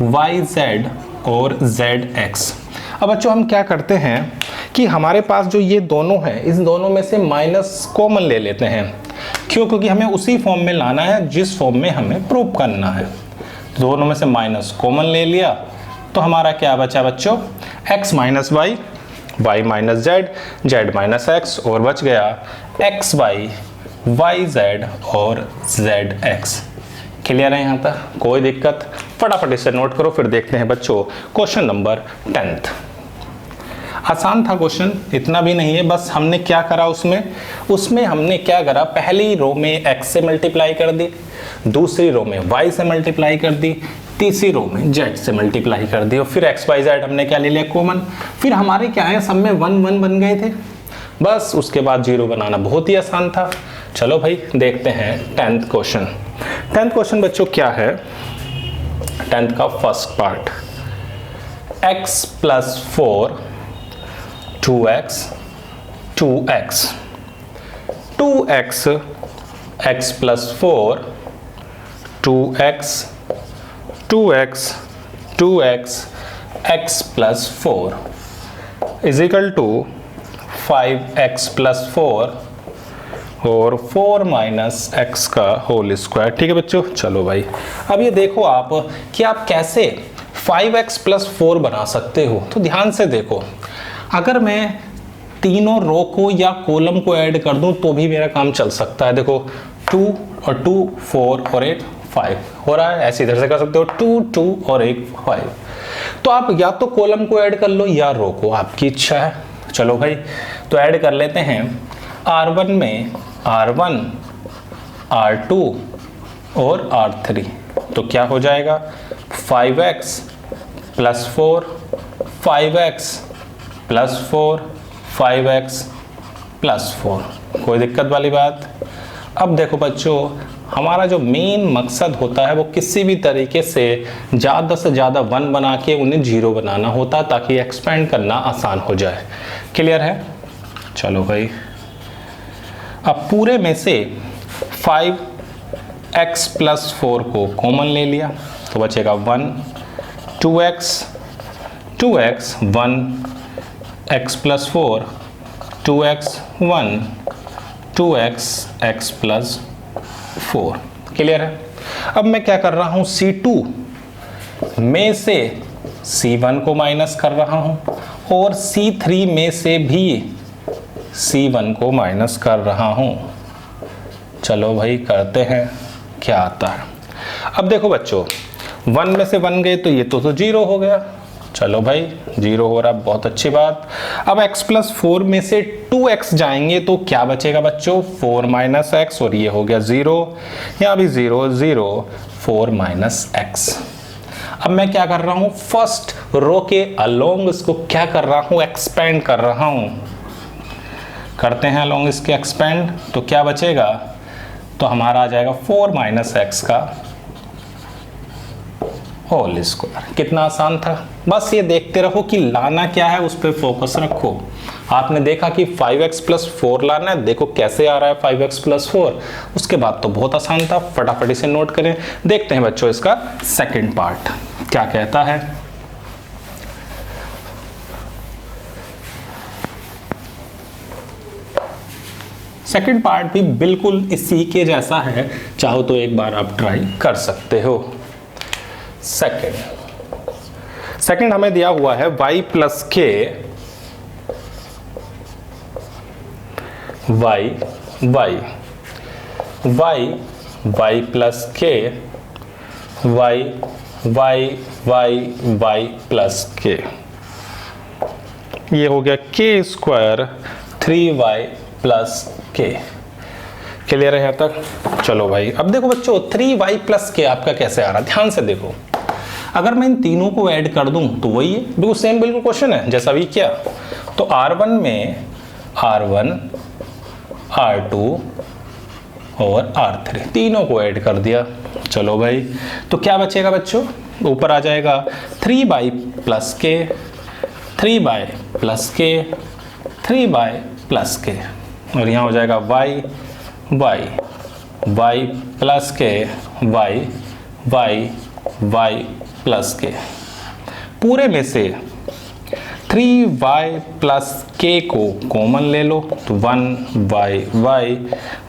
वाई जेड और zx। अब बच्चों हम क्या करते हैं कि हमारे पास जो ये दोनों हैं, इस दोनों में से माइनस कॉमन ले लेते हैं। क्यों? क्योंकि हमें उसी फॉर्म में लाना है जिस फॉर्म में हमें प्रूव करना है। दोनों में से माइनस कॉमन ले लिया तो हमारा क्या बचा बच्चों? x minus y, y minus z, z minus x, और बच गया एक्स वाई, वाई जेड और जेड एक्स। क्लियर है यहाँ तक? कोई दिक्कत? फटाफट इसे नोट करो, फिर देखते हैं बच्चों क्वेश्चन नंबर 10th। आसान था क्वेश्चन, इतना भी नहीं है। बस हमने क्या करा उसमें हमने क्या करा, पहली रो में x से मल्टीप्लाई कर दी, दूसरी रो में y से मल्टीप्लाई कर दी, तीसरी रो में z से मल्टीप्लाई कर दी, और फिर x y z हमने क्या ले लिया कॉमन। फिर हमारे क्या है, सब में 1 1 बन गए थे। बस उसके बाद 0 बनाना बहुत ही आसान था। चलो भाई देखते हैं 10th क्वेश्चन। 10th क्वेश्चन बच्चों क्या है? 10th का first part, x plus 4 2x 2x 2x x plus 4 2x 2x 2x x plus 4 is equal to 5x plus 4 और 4 माइनस एक्स का होल स्क्वायर। ठीक है बच्चों? चलो भाई, अब ये देखो आप कि आप कैसे 5x प्लस 4 बना सकते हो। तो ध्यान से देखो, अगर मैं तीनों रो को या कॉलम को ऐड कर दूं तो भी मेरा काम चल सकता है। देखो 2 और 2 4 और 8 5 हो रहा है। ऐसे इधर से कर सकते हो 2 2 और 1 5। तो आप या तो कॉलम को ऐड कर लो या रो को, आपकी इच्छा है। चलो भाई, तो ऐड कर लेते हैं। R1 में R1 R2 और R3, तो क्या हो जाएगा 5x plus 4 5x plus 4 5x plus 4। कोई दिक्कत वाली बात? अब देखो बच्चों, हमारा जो मेन मकसद होता है वो किसी भी तरीके से ज़्यादा से ज़्यादा 1 बना के उन्हें 0 बनाना होता है, ताकि एक्सपेंड करना आसान हो जाए। क्लियर है? चलो भाई, अब पूरे में से 5x प्लस 4 को कॉमन ले लिया तो बचेगा 1 2x 1 x plus 4 2x 1 2x x plus 4। Clear है? अब मैं क्या कर रहा हूं, C2 में से C1 को माइनस कर रहा हूं और C3 में से भी C1 को माइनस कर रहा हूं। चलो भाई करते हैं क्या आता है। अब देखो बच्चों, 1 में से 1 गए तो ये तो 0 हो गया। चलो भाई 0 हो रहा, बहुत अच्छी बात। अब x प्लस 4 में से 2x जाएंगे तो क्या बचेगा बच्चों, 4 माइनस एक्स, और ये हो गया 0। यहाँ भी 0 0 4 माइनस एक्स। अब मैं क्या कर रहा हूँ, फर्स्ट रो के अलोंग इसको क्या कर रहा हूँ, एक्सपेंड कर रहा हूँ। करते हैं अलोंग इसके एक्सपेंड, तो क्या बचेगा, तो हमारा आ जाएगा 4 माइनस एक्स का होल स्क्वायर। कितना आसान था। बस ये देखते रहो कि लाना क्या है, उस पर फोकस रखो। आपने देखा कि 5x प्लस 4 लाना है, देखो कैसे आ रहा है 5x प्लस 4। उसके बाद तो बहुत आसान था, फटाफट इसे नोट करें। देखते हैं बच्चों इसका सेकंड पार्ट क्या कहता है। सेकंड पार्ट भी बिल्कुल इसी के जैसा है, चाहो तो एक बार आप ट्राई कर सकते हो। सेकंड हमें दिया हुआ है y plus k y y Y plus K, Y Y Y Y plus K, ये हो गया के स्क्वायर 3y प्लस के। क्लियर है यहाँ तक? चलो भाई अब देखो बच्चों 3y प्लस के आपका कैसे आ रहा है, ध्यान से देखो। अगर मैं इन तीनों को ऐड कर दूं तो वही है, बिल्कुल सेम बिल्कुल क्वेश्चन है जैसा अभी किया। तो R1 में R1 R2 और R3 तीनों को ऐड कर दिया। चलो भाई तो क्या बचेगा बच्चों, ऊपर आ जाएगा 3y प्लस के, 3y प्लस के, 3y प्लस के, और यहाँ हो जाएगा y y y प्लस के, y y y प्लस के। पूरे में से 3y प्लस k को कॉमन ले लो तो 1y y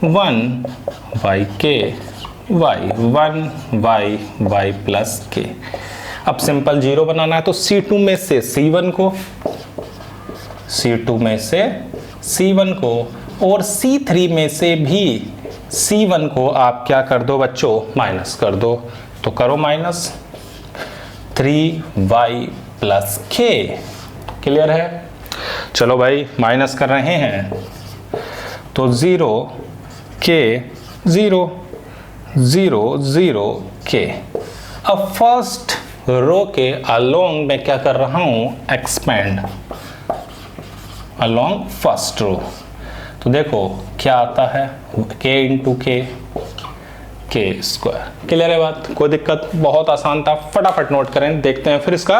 1y k y 1y y plus k। अब सिंपल जीरो बनाना है तो C2 में से C1 को, C2 में से C1 को और C3 में से भी C1 को आप क्या कर दो बच्चों, माइनस कर दो। तो करो minus 3y plus k। Clear है? चलो भाई माइनस कर रहे हैं तो 0 k 0 0 0 k। अब फर्स्ट रो के अलोंग मैं क्या कर रहा हूं, एक्सपेंड अलोंग फर्स्ट रो। तो देखो क्या आता है, k इंटू के स्क्वायर। क्लियर है बात? कोई दिक्कत? बहुत आसान था, फटाफट नोट करें। देखते हैं फिर इसका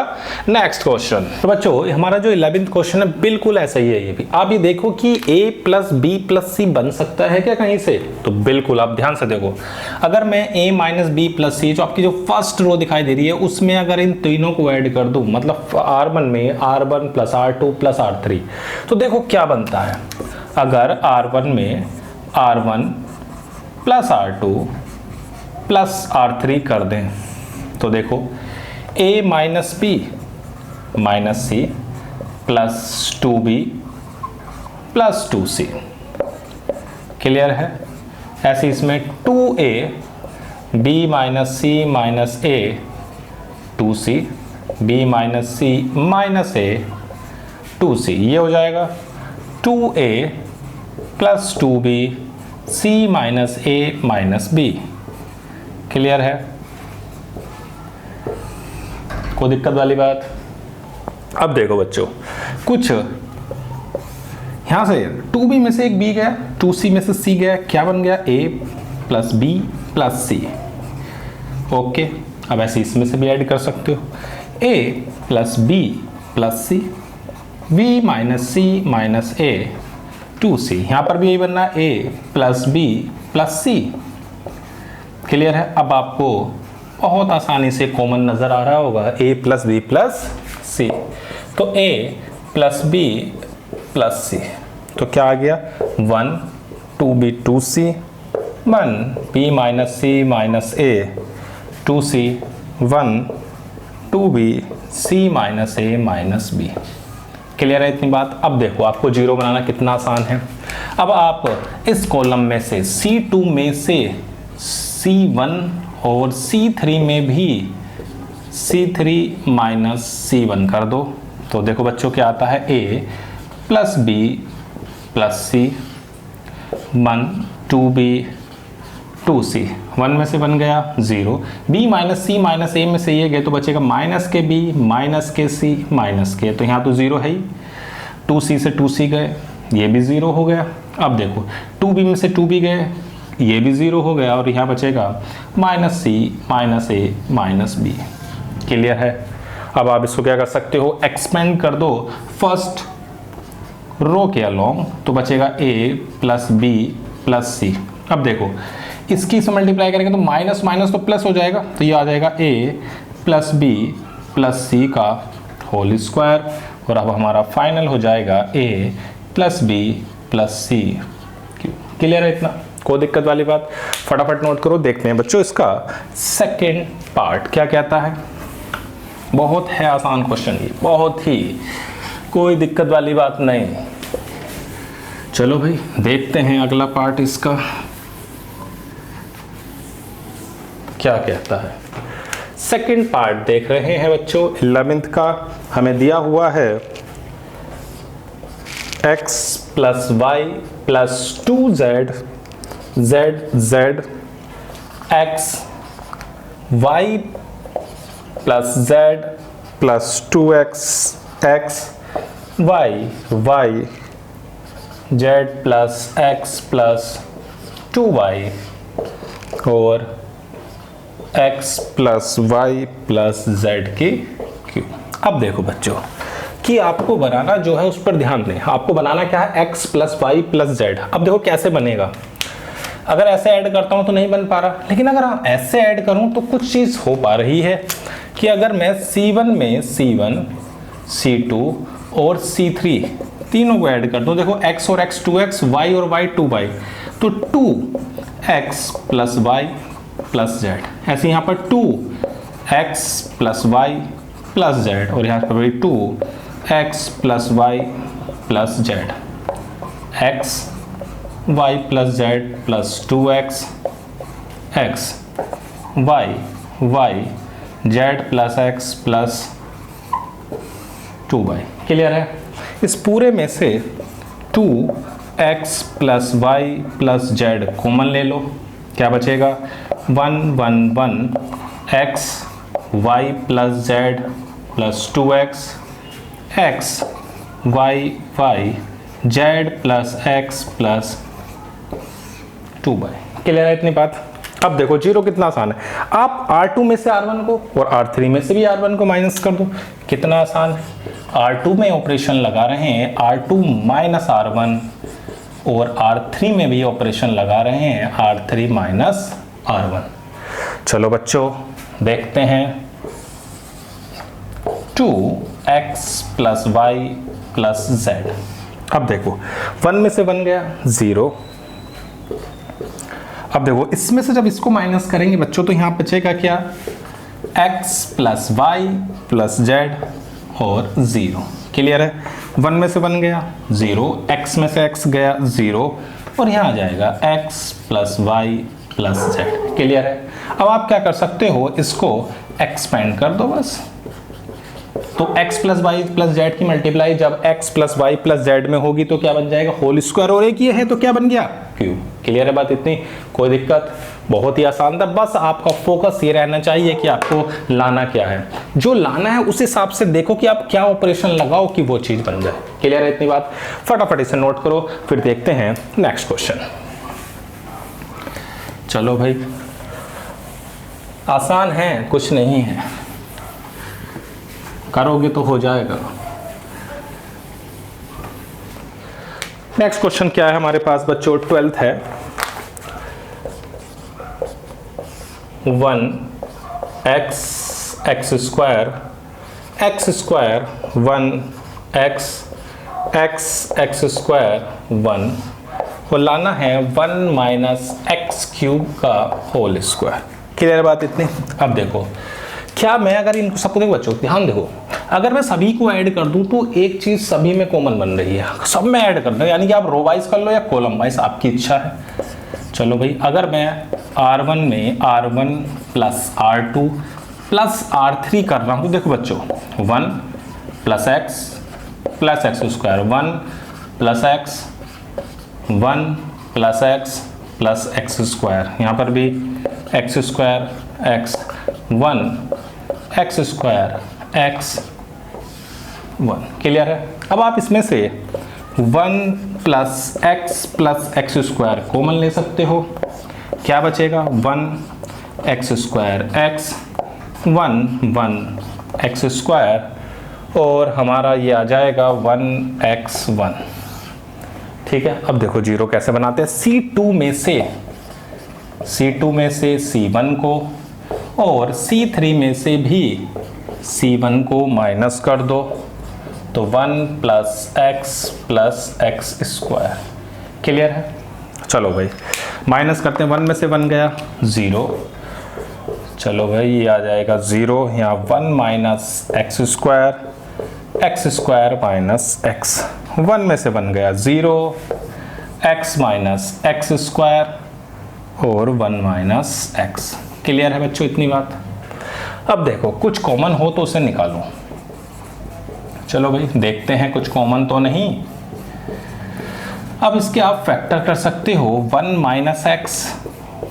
नेक्स्ट क्वेश्चन। तो बच्चों हमारा जो 11th क्वेश्चन है बिल्कुल ऐसा ही है। ये भी आप ये देखो कि a प्लस बी प्लस सी बन सकता है क्या कहीं से, तो बिल्कुल आप ध्यान से देखो। अगर मैं a माइनस बी प्लस सी, जो आपकी जो फर्स्ट रो दिखाई दे रही है, उसमें अगर इन तीनों को ऐड कर दूं, मतलब R1 में R1 plus R2 plus R3, तो देखो क्या बनता है। अगर R1 में R1 plus R2 plus R3 कर दें तो देखो a minus B minus c plus 2b plus 2c। Clear है? ऐसे इसमें 2a b minus C minus a 2c b minus C minus a 2c, ये हो जाएगा 2a plus 2b c minus a minus b। Clear है? कोई दिक्कत वाली बात? अब देखो बच्चों, कुछ यहां से 2b में से एक b गया, 2c में से c गया, क्या बन गया, a plus b plus c। Okay, अब ऐसे इसमें से भी ऐड कर सकते हो, a plus b plus c, b minus c minus a 2c। यहां पर भी यही बनना है, a plus b plus c। Clear है? अब आपको बहुत आसानी से कॉमन नजर आ रहा होगा, a plus B plus c. तो a plus B plus c, तो क्या आ गया, 1 2b 2c 1 b minus C minus a 2c 1 2b c minus a minus b। Clear है इतनी बात? अब देखो आपको जीरो बनाना कितना आसान है। अब आप इस कॉलम में से C2 में से C1 और C3 में भी C3 माइनस C1 कर दो। तो देखो बच्चों क्या आता है, A plus B plus C 1 2B 2C, 1 में से बन गया 0, B minus C minus A में से ये गए तो बचेगा माइनस के B माइनस के C माइनस के, तो यहाँ तो 0 है ही, 2C से 2C गए, ये भी 0 हो गया। अब देखो 2B में से 2B गए, ये भी 0 हो गया, और यहाँ बचेगा minus C minus A minus B। Clear है? अब आप इसको क्या कर सकते हो, एक्सपेंड कर दो फर्स्ट रो के अलोंग, तो बचेगा A plus B plus C। अब देखो इसकी से मल्टीप्लाई करेंगे तो माइनस माइनस तो प्लस हो जाएगा, तो ये आ जाएगा A plus B plus C का होल स्क्वायर, और अब हमारा फाइनल हो जाएगा A plus B plus C। Clear है इतना? कोई दिक्कत वाली बात? फटाफट नोट करो। देखते हैं बच्चों इसका सेकेंड पार्ट क्या कहता है। बहुत है आसान क्वेश्चन ये, बहुत ही, कोई दिक्कत वाली बात नहीं। चलो भाई देखते हैं अगला पार्ट इसका। क्या कहता है। सेकंड पार्ट देख रहे हैं बच्चों 11th का, हमें दिया हुआ है x plus y plus 2z z x y plus z plus 2x x y y z plus x plus 2y और x plus y plus z की क्यू। अब देखो बच्चों कि आपको बनाना जो है उस पर ध्यान दें। आपको बनाना क्या है, x plus y plus z. अब देखो कैसे बनेगा। अगर ऐसे ऐड करता हूं तो नहीं बन पा रहा, लेकिन अगर हम ऐसे ऐड करूं तो कुछ चीज हो पा रही है कि अगर मैं C1 में C1 C2 और C3 तीनों को ऐड कर दूं, देखो x और x 2x, y और y 2y, तो 2x plus y plus Z. ऐसे यहाँ पर 2x plus y plus z और यहाँ पर भी 2x plus y plus z, x y plus z plus 2x x y y z plus x plus 2y। Clear है। इस पूरे में से 2x plus y plus z common ले लो, क्या बचेगा 1 1 1 x y plus z plus 2x x y y z plus x plus 2y। Clear है इतनी बात। अब देखो जीरो कितना आसान है। आप R2 में से R1 को और R3 में से भी R1 को माइनस कर दो, कितना आसान है। R2 में ऑपरेशन लगा रहे हैं R2 माइनस R1 और R3 में भी ऑपरेशन लगा रहे हैं R3 माइनस R1। चलो बच्चों देखते हैं 2x plus y plus z. अब देखो 1 में से 1 गया 0। अब देखो इसमें से जब इसको माइनस करेंगे बच्चों तो यहां बचेगा क्या, x plus y plus z और 0। क्लियर है। 1 में से 1 गया 0, x में से x गया 0 और यहाँ आ जाएगा x plus y plus z. Clear है। अब आप क्या कर सकते हो, इसको एक्सपेंड कर दो बस। तो x plus y plus z की मल्टीप्लाई जब x plus y plus z में होगी तो क्या बन जाएगा, होल स्क्वायर। और एक ये है तो क्या बन गया, क्यूब। क्लियर है बात इतनी, कोई दिक्कत, बहुत ही आसान था। बस आपका फोकस ये रहना चाहिए कि आपको लाना क्या है, जो लाना है उस हिसाब से देखो कि आप क्या ऑपरेशन लगाओ कि वो चीज बन जाए। क्लियर है इतनी बात। फटाफट इसे नोट करो, फिर देखते हैं नेक्स्ट क्वेश्चन। चलो भाई आसान है, कुछ नहीं है, करोगे तो हो जाएगा। नेक्स्ट क्वेश्चन क्या है हमारे पास बच्चों, 12th है। 1x x square 1x x square 1 को लाना है 1 माइनस एक्स क्यूब का होल स्क्वायर। क्लियर बात इतनी। अब देखो क्या मैं अगर इनको सबको देखो बच्चों ध्यान देखो, अगर मैं सभी को ऐड कर दूं तो एक चीज सभी में कॉमन बन रही है, सब में ऐड कर दो, यानी कि आप रो वाइज कर लो या कॉलम वाइज, आपकी इच्छा है। चलो भाई अगर मैं R1 में R1 plus R2 plus R3 कर रहा हूं तो देखो बच्चों 1 plus x square 1 plus x 1 plus x plus x square, यहाँ पर भी x square x 1 x square x 1। Clear है। अब आप इसमें से 1 प्लस एक्स स्क्वायर कॉमन ले सकते हो, क्या बचेगा 1 x square x 1 x square और हमारा ये आ जाएगा 1x1। ठीक है। अब देखो जीरो कैसे बनाते हैं, C2 में से C1 को और C3 में से भी C1 को माइनस कर दो तो 1 प्लस एक्स स्क्वायर। क्लियर है। चलो भाई माइनस करते हैं, 1 में से 1 गया 0, चलो भाई ये आ जाएगा 0, यहाँ 1 minus x square minus x, 1 में से 1 गया 0, एक्स माइनस एक्स स्क्वायर और 1 माइनस एक्स। क्लियर है बच्चों इतनी बात। अब देखो कुछ कॉमन हो तो उसे निकालो। चलो भाई देखते हैं, कुछ कॉमन तो नहीं। अब इसके आप फैक्टर कर सकते हो 1 माइनस एक्स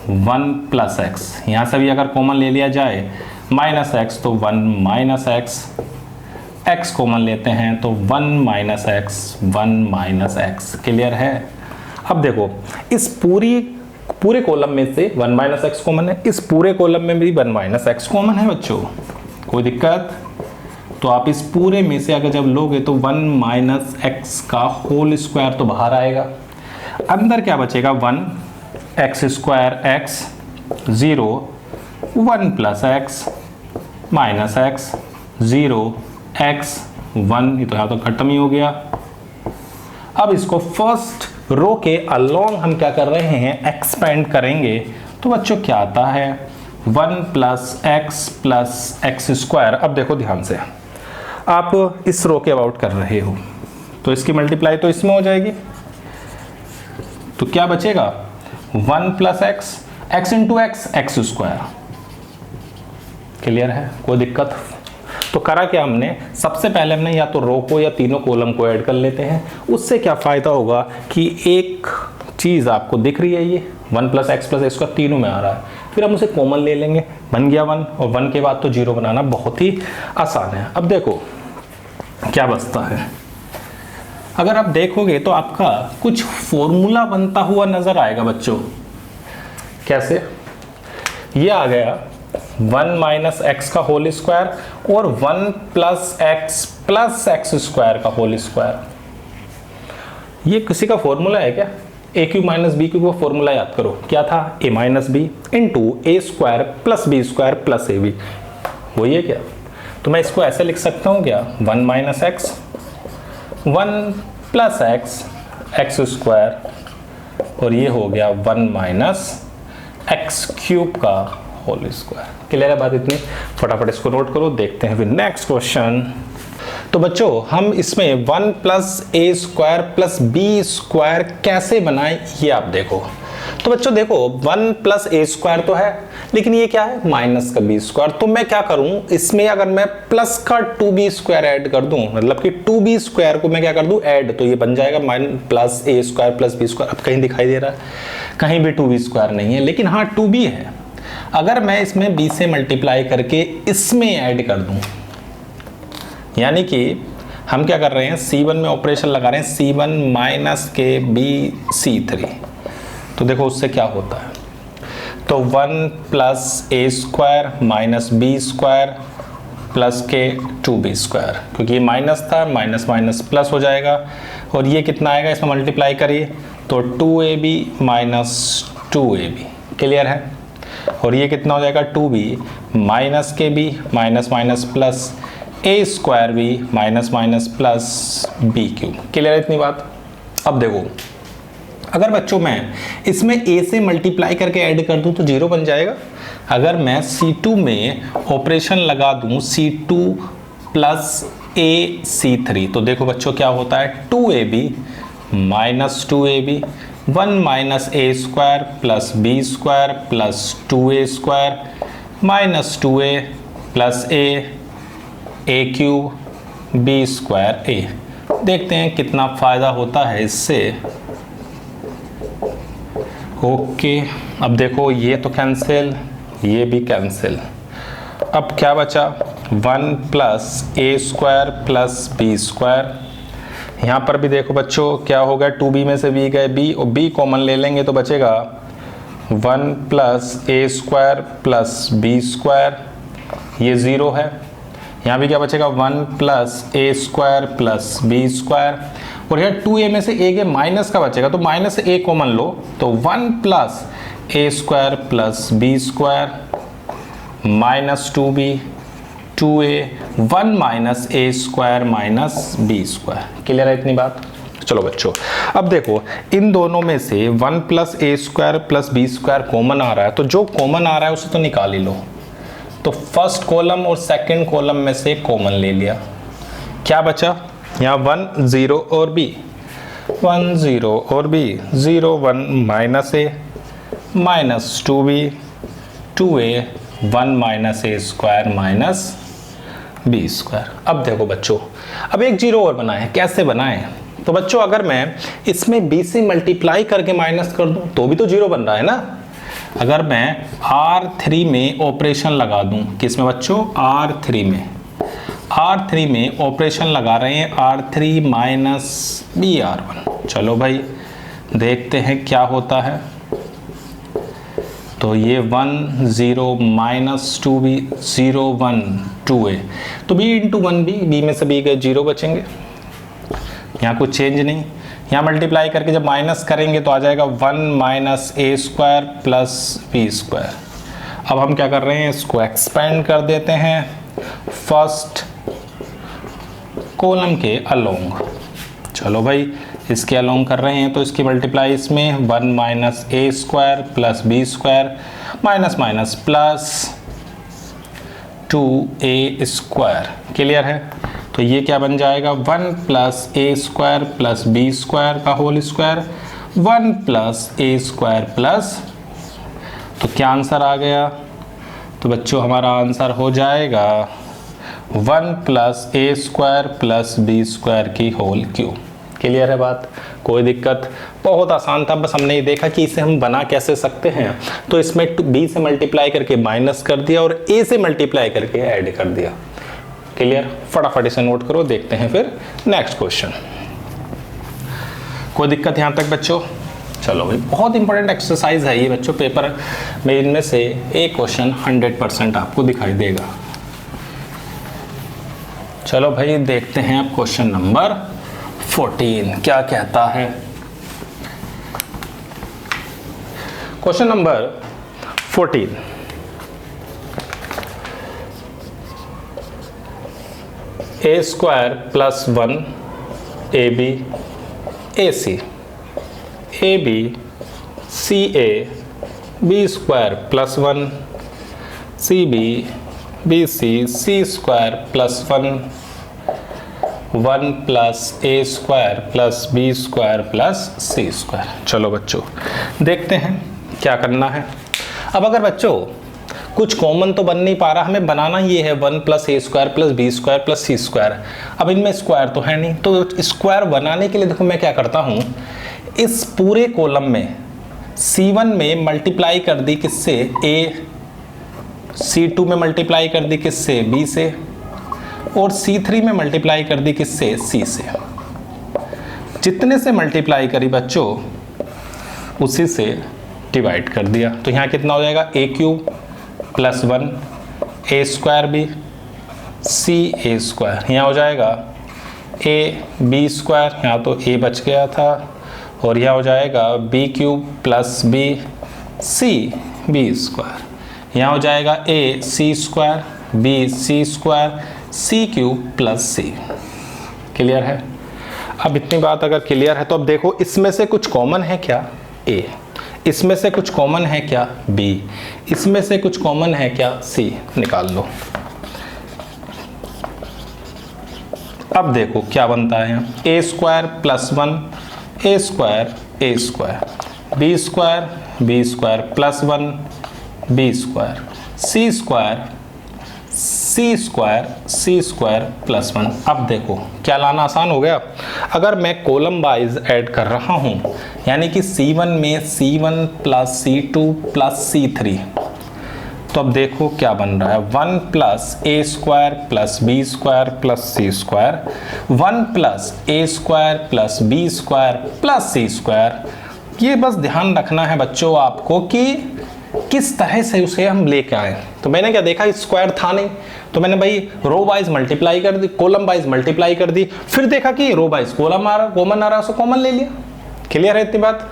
1 प्लस एक्स, यहाँ से भी अगर कॉमन ले लिया जाए माइनस एक्स तो 1 माइनस एक्स, एक्स कॉमन लेते हैं तो 1 minus x 1 minus x. Clear है। अब देखो इस पूरे कॉलम में से 1 माइनस एक्स कॉमन है, इस पूरे कॉलम में भी 1 माइनस एक्स कॉमन है बच्चों, कोई दिक्कत। तो आप इस पूरे में से अगर जब लोगे तो 1 माइनस एक्स का होल स्क्वायर तो बाहर आएगा, अंदर क्या बचेगा 1 x square x 0 1 plus x minus x 0 x 1, ये तो यहाँ तो खत्म ही हो गया। अब इसको फर्स्ट रो के अलोंग हम क्या कर रहे हैं, एक्सपेंड करेंगे। तो बच्चों क्या आता है 1 प्लस एक्स स्क्वायर। अब देखो ध्यान से, आप इस रो के अबाउट कर रहे हो तो इसकी मल्टीप्लाई तो इसमें हो जाएगी, तो क्या बचेगा 1 plus x into x square. Clear है, कोई दिक्कत। तो करा क्या हमने, सबसे पहले हमने या तो रो को या तीनों कॉलम को ऐड कर लेते हैं। उससे क्या फ़ायदा होगा कि एक चीज़ आपको दिख रही है, ये 1 प्लस एक्स स्क्वायर तीनों में आ रहा है, फिर हम उसे कॉमन ले लेंगे, बन गया 1, और 1 के बाद तो 0 बनाना बहुत ही आसान है। अब देखो क्या बचता है, अगर आप देखोगे तो आपका कुछ फॉर्मूला बनता हुआ नजर आएगा बच्चों। कैसे, ये आ गया 1 माइनस एक्स का होल स्क्वायर और 1 प्लस एक्स स्क्वायर का होल स्क्वायर। ये किसी का फॉर्मूला है क्या, A cube minus B cube का फॉर्मूला याद करो, क्या था A minus B into A square plus B square plus A B, वही है क्या। तो मैं इसको ऐसे लिख सकता हूँ क्या, 1 minus x 1 plus x square और ये हो गया 1 माइनस एक्स क्यूब का होल स्क्वायर। क्लियर है बात इतनी, फटाफट इसको नोट करो, देखते हैं फिर नेक्स्ट क्वेश्चन। तो बच्चों हम इसमें 1 प्लस ए स्क्वायर प्लस बी स्क्वायर कैसे बनाएं ये आप देखो। तो बच्चों देखो 1 प्लस ए स्क्वायर तो है, लेकिन ये क्या है माइनस का बी स्क्वायर। तो मैं क्या करूं, इसमें अगर मैं प्लस का 2b स्क्वायर ऐड कर दूं, मतलब कि 2b स्क्वायर को मैं क्या कर दूं ऐड, तो ये बन जाएगा प्लस ए स्क्वायर प्लस बी स्क्वायर। अब कहीं दिखाई दे रहा है, कहीं भी 2b स्क्वायर नहीं है, लेकिन हाँ 2b है। अगर मैं इसमें b से मल्टीप्लाई करके इसमें ऐड कर दूं, यानी कि हम क्या कर रहे हैं C1 में ऑपरेशन लगा रहे हैं, C1 minus K B C3। तो देखो उससे क्या होता है, तो 1 प्लस ए square minus B square plus K 2b square, क्योंकि ये माइनस था, माइनस माइनस प्लस हो जाएगा, और ये कितना आएगा इसमें मल्टीप्लाई करिए तो 2ab माइनस 2ab। क्लियर है, और ये कितना हो जाएगा 2b minus K B minus minus plus ए square B minus minus plus B cube. Clear है इतनी बात। अब देखो अगर बच्चों मैं इसमें a से मल्टीप्लाई करके ऐड कर दूं तो 0 बन जाएगा। अगर मैं C2 में ऑपरेशन लगा दूं C2 प्लस a C3, तो देखो बच्चों क्या होता है 2ab minus 2ab 1 minus A square plus B square plus 2a square minus 2a plus A cube B square A. देखते हैं कितना फ़ायदा होता है इससे। ओके अब देखो ये तो कैंसिल, ये भी कैंसिल। अब क्या बचा 1 प्लस ए स्क्वायर प्लस बी स्क्वायर। यहाँ पर भी देखो बच्चों क्या होगा 2b में से b गए b और b कॉमन ले लेंगे तो बचेगा 1 प्लस ए स्क्वायर प्लस बी स्क्वायर, ये 0 है। यहाँ भी क्या बचेगा 1 प्लस ए स्क्वायर प्लस बी स्क्वायर, और यहाँ 2a में से a के माइनस का बचेगा तो माइनस से a कॉमन लो तो 1 plus A square plus B square minus 2b 2a 1 minus A square minus B square. Clear है इतनी बात। चलो बच्चों अब देखो इन दोनों में से 1 प्लस ए square plus B square common आ रहा है, तो जो कॉमन आ रहा है उसे तो निकाल ही लो। तो फर्स्ट कॉलम और सेकंड कॉलम में से कॉमन ले लिया, क्या बचा यहाँ 1 0 और b 1 0 और b 0 1 minus A minus 2b 2a 1 minus A square minus B square. अब देखो बच्चों, अब एक जीरो और बनाए, कैसे बनाए? तो बच्चों अगर मैं इसमें b से मल्टीप्लाई करके माइनस कर दूं तो भी तो जीरो बन रहा है ना। अगर मैं R3 में ऑपरेशन लगा दूं, किसमें बच्चों? R3 में ऑपरेशन लगा रहे हैं, R3 माइनस BR1। चलो भाई देखते हैं क्या होता है। तो ये 1 0 माइनस 2b 0 1 2a, तो b इंटू 1b, b में से b के जीरो बचेंगे, यहाँ कुछ चेंज नहीं। यहाँ मल्टीप्लाई करके जब माइनस करेंगे तो आ जाएगा 1 minus A square plus B square. अब हम क्या कर रहे हैं, इसको एक्सपेंड कर देते हैं फर्स्ट कॉलम के अलोंग। चलो भाई इसके अलोंग कर रहे हैं तो इसकी मल्टीप्लाई इसमें 1 minus A square plus B square minus minus plus 2a square. Clear है? तो ये क्या बन जाएगा, 1 प्लस ए स्क्वायर प्लस बी स्क्वायर का होल स्क्वायर 1 प्लस ए स्क्वायर प्लस, तो क्या आंसर आ गया? तो बच्चों हमारा आंसर हो जाएगा 1 प्लस ए स्क्वायर प्लस बी स्क्वायर की होल क्यूब। क्लियर है बात? कोई दिक्कत? बहुत आसान था, बस हमने ये देखा कि इसे हम बना कैसे सकते हैं। तो इसमें b से मल्टीप्लाई करके माइनस कर दिया और a से मल्टीप्लाई करके ऐड कर दिया। क्लियर? फटाफट इसे नोट करो, देखते हैं फिर नेक्स्ट क्वेश्चन। कोई दिक्कत यहाँ तक बच्चों? चलो भाई, बहुत इंपॉर्टेंट एक्सरसाइज है ये बच्चों, पेपर में इनमें से एक क्वेश्चन 100% आपको दिखाई देगा। चलो भाई देखते हैं अब क्वेश्चन नंबर 14 क्या कहता है। Question number 14, a square plus 1 A B a c A B C A B square plus 1 c b b C c square plus 1 plus A square plus B square plus C square. चलो बच्चों देखते हैं क्या करना है। अब अगर बच्चों कुछ कॉमन तो बन नहीं पा रहा, हमें बनाना ये है 1 प्लस ए square plus B square plus सी स्क्वायर। अब इनमें स्क्वायर तो है नहीं, तो स्क्वायर बनाने के लिए देखो मैं क्या करता हूँ, इस पूरे कॉलम में C1 में मल्टीप्लाई कर दी किससे, ए, C2 में मल्टीप्लाई कर दी किससे, बी से, और C3 में मल्टीप्लाई कर दी किससे, सी से। जितने से मल्टीप्लाई करी बच्चों उसी से डिवाइड कर दिया। तो यहाँ कितना हो जाएगा, ए cube plus 1 A square b C A square. यहाँ हो जाएगा ए बी स्क्वायर, यहाँ तो ए बच गया था, और यहाँ हो जाएगा b cube plus B c b square. यहाँ हो जाएगा a C square b c square c cube plus C. Clear है? अब इतनी बात अगर क्लियर है तो अब देखो इसमें से कुछ कॉमन है क्या, ए, इसमें से कुछ कॉमन है क्या, बी, इसमें से कुछ कॉमन है क्या, सी। निकाल लो। अब देखो क्या बनता है यहाँ, A square plus 1 A square A square B square plus 1 B square C square plus 1। अब देखो क्या लाना आसान हो गया। अगर मैं कॉलम वाइज ऐड कर रहा हूं, यानी कि C1 में C1 plus C2 plus C3, तो अब देखो क्या बन रहा है, 1 प्लस ए square plus B square plus सी स्क्वायर 1 प्लस ए square plus B square plus सी स्क्वायर। ये बस ध्यान रखना है बच्चों आपको कि किस तरह से उसे हम लेके आए। तो मैंने क्या देखा, स्क्वायर था नहीं, तो मैंने भाई रो वाइज मल्टीप्लाई कर दी, कॉलम वाइज मल्टीप्लाई कर दी, फिर देखा कि रो वाइज कॉलम आ रहा, कॉमन आ रहा, उसको कॉमन ले लिया। क्लियर है इतनी बात?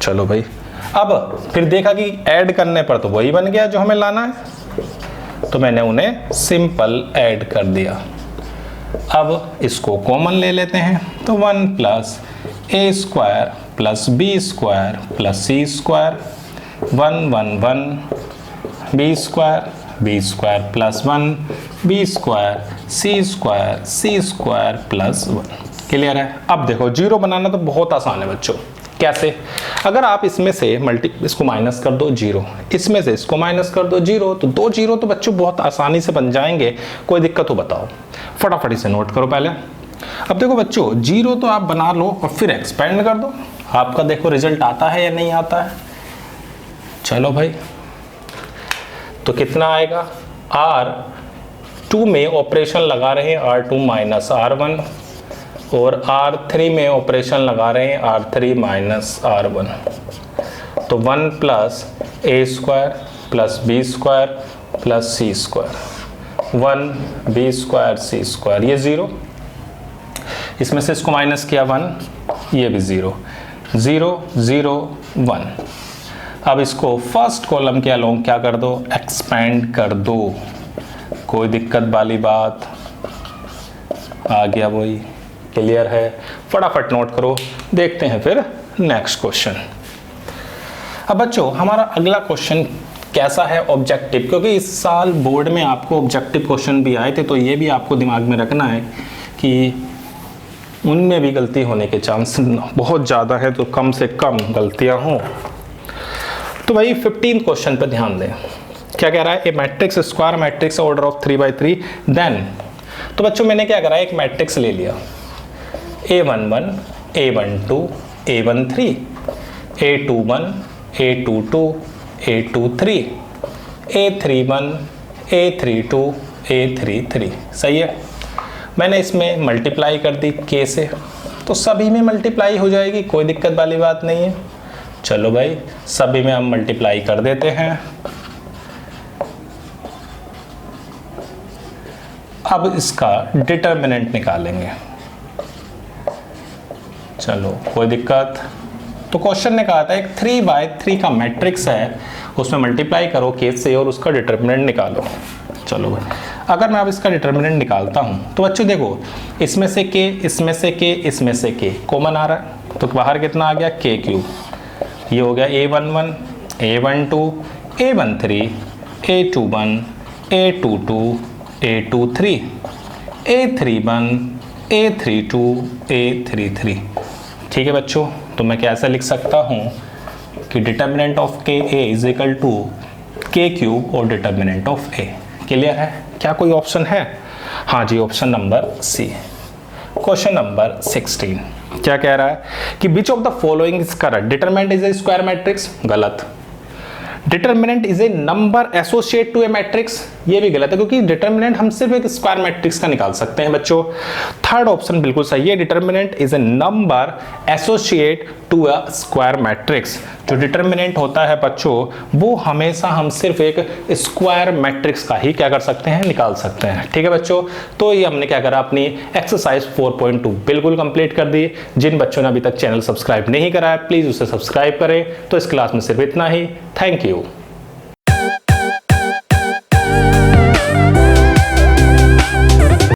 चलो भाई, अब फिर देखा कि ऐड करने पर तो वही बन गया जो हमें लाना है, तो मैंने उन्हें सिंपल ऐड कर दिया। अब इसको कॉमन ले लेते हैं, तो 1 प्लस ए square plus B square plus सी square 1 1 1 B square plus 1 B square C square plus 1। Clear है? अब देखो जीरो बनाना तो बहुत आसान है बच्चों, कैसे? अगर आप इसमें से इसको माइनस कर दो 0, इसमें से इसको माइनस कर दो 0, तो 2 0 तो बच्चों बहुत आसानी से बन जाएंगे। कोई दिक्कत हो बताओ? फटाफट इसे नोट करो पहले। अब देखो बच्चों 0 तो आप बना लो और फिर एक्सपेंड कर दो, आपका देखो रिजल्ट आता है या नहीं आता है। चलो भाई, तो कितना आएगा? R2 में ऑपरेशन लगा रहे हैं R2 माइनस R1, और R3 में ऑपरेशन लगा रहे हैं R3 माइनस R1, तो 1 plus a square plus b square plus c square, 1 b square c square, ये 0, इसमें से इसको माइनस किया 1, ये भी 0, 0 0 1। अब इसको फर्स्ट कॉलम के अलोंग क्या कर दो? एक्सपेंड कर दो। कोई दिक्कत वाली बात? आ गया वही, क्लियर है? फटाफट नोट करो, देखते हैं फिर नेक्स्ट क्वेश्चन। अब बच्चों हमारा अगला क्वेश्चन कैसा है? ऑब्जेक्टिव, क्योंकि इस साल बोर्ड में आपको ऑब्जेक्टिव क्वेश्चन भी आए थे, तो ये भी आपको दिमाग में रखना है कि उनमें भी गलती होने के चांस बहुत ज़्यादा है, तो कम से कम गलतियां हों। तो भाई 15 क्वेश्चन पे ध्यान दें। क्या कह रहा है? A matrix square matrix order of 3×3 then. तो बच्चों मैंने क्या करा है, एक मैट्रिक्स ले लिया, A11 A12 A13 A21 A22 A23 A31 A32 A33, सही है। मैंने इसमें मल्टीप्लाई कर दी k से, तो सभी में मल्टीप्लाई हो जाएगी, कोई दिक्कत वाली बात नहीं है। चलो भाई सभी में हम मल्टीप्लाई कर देते हैं। अब इसका डिटर्मिनेंट निकालेंगे। चलो कोई दिक्कत? तो क्वेश्चन ने कहा था एक 3×3 का मैट्रिक्स है, उसमें मल्टीप्लाई करो k से और उसका डिटर्मिनेंट निकालो। चलो भाई, अगर मैं अब इसका डिटर्मिनेंट निकालता हूँ तो बच्चों देखो, इसमें से k, इसमें से k, इसमें से k कॉमन आ रहा है, तो बाहर कितना आ गया? k3। ये हो गया A11 A12 A13 A21 A22 A23 A31 A32 A33। ठीक है बच्चों, तो मैं कैसे लिख सकता हूँ कि determinant of k a is equal to k³ और डिटर्मिनेंट ऑफ a। क्लियर है? क्या कोई ऑप्शन है? हाँ जी, option number C. Question number 16 क्या कह रहा है कि which of the following is correct? Determinant is a square matrix, गलत। Determinant is a number associate to a matrix, ये भी गलत है, क्योंकि डिटरमिनेंट हम सिर्फ एक स्क्वायर मैट्रिक्स का निकाल सकते हैं बच्चों। थर्ड ऑप्शन बिल्कुल सही है, determinant is a number associate to a square matrix. जो डिटरमिनेंट होता है बच्चों, वो हमेशा हम सिर्फ एक स्क्वायर मैट्रिक्स का ही क्या कर सकते हैं? निकाल सकते हैं। ठीक है बच्चों, तो ये हमने क्या करा, अपनी एक्सरसाइज 4.2 बिल्कुल कंप्लीट कर दी। जिन बच्चों ने अभी तक चैनल सब्सक्राइब नहीं करा है, प्लीज उसे सब्सक्राइब करें। तो इस क्लास में सिर्फ इतना ही। Thank you.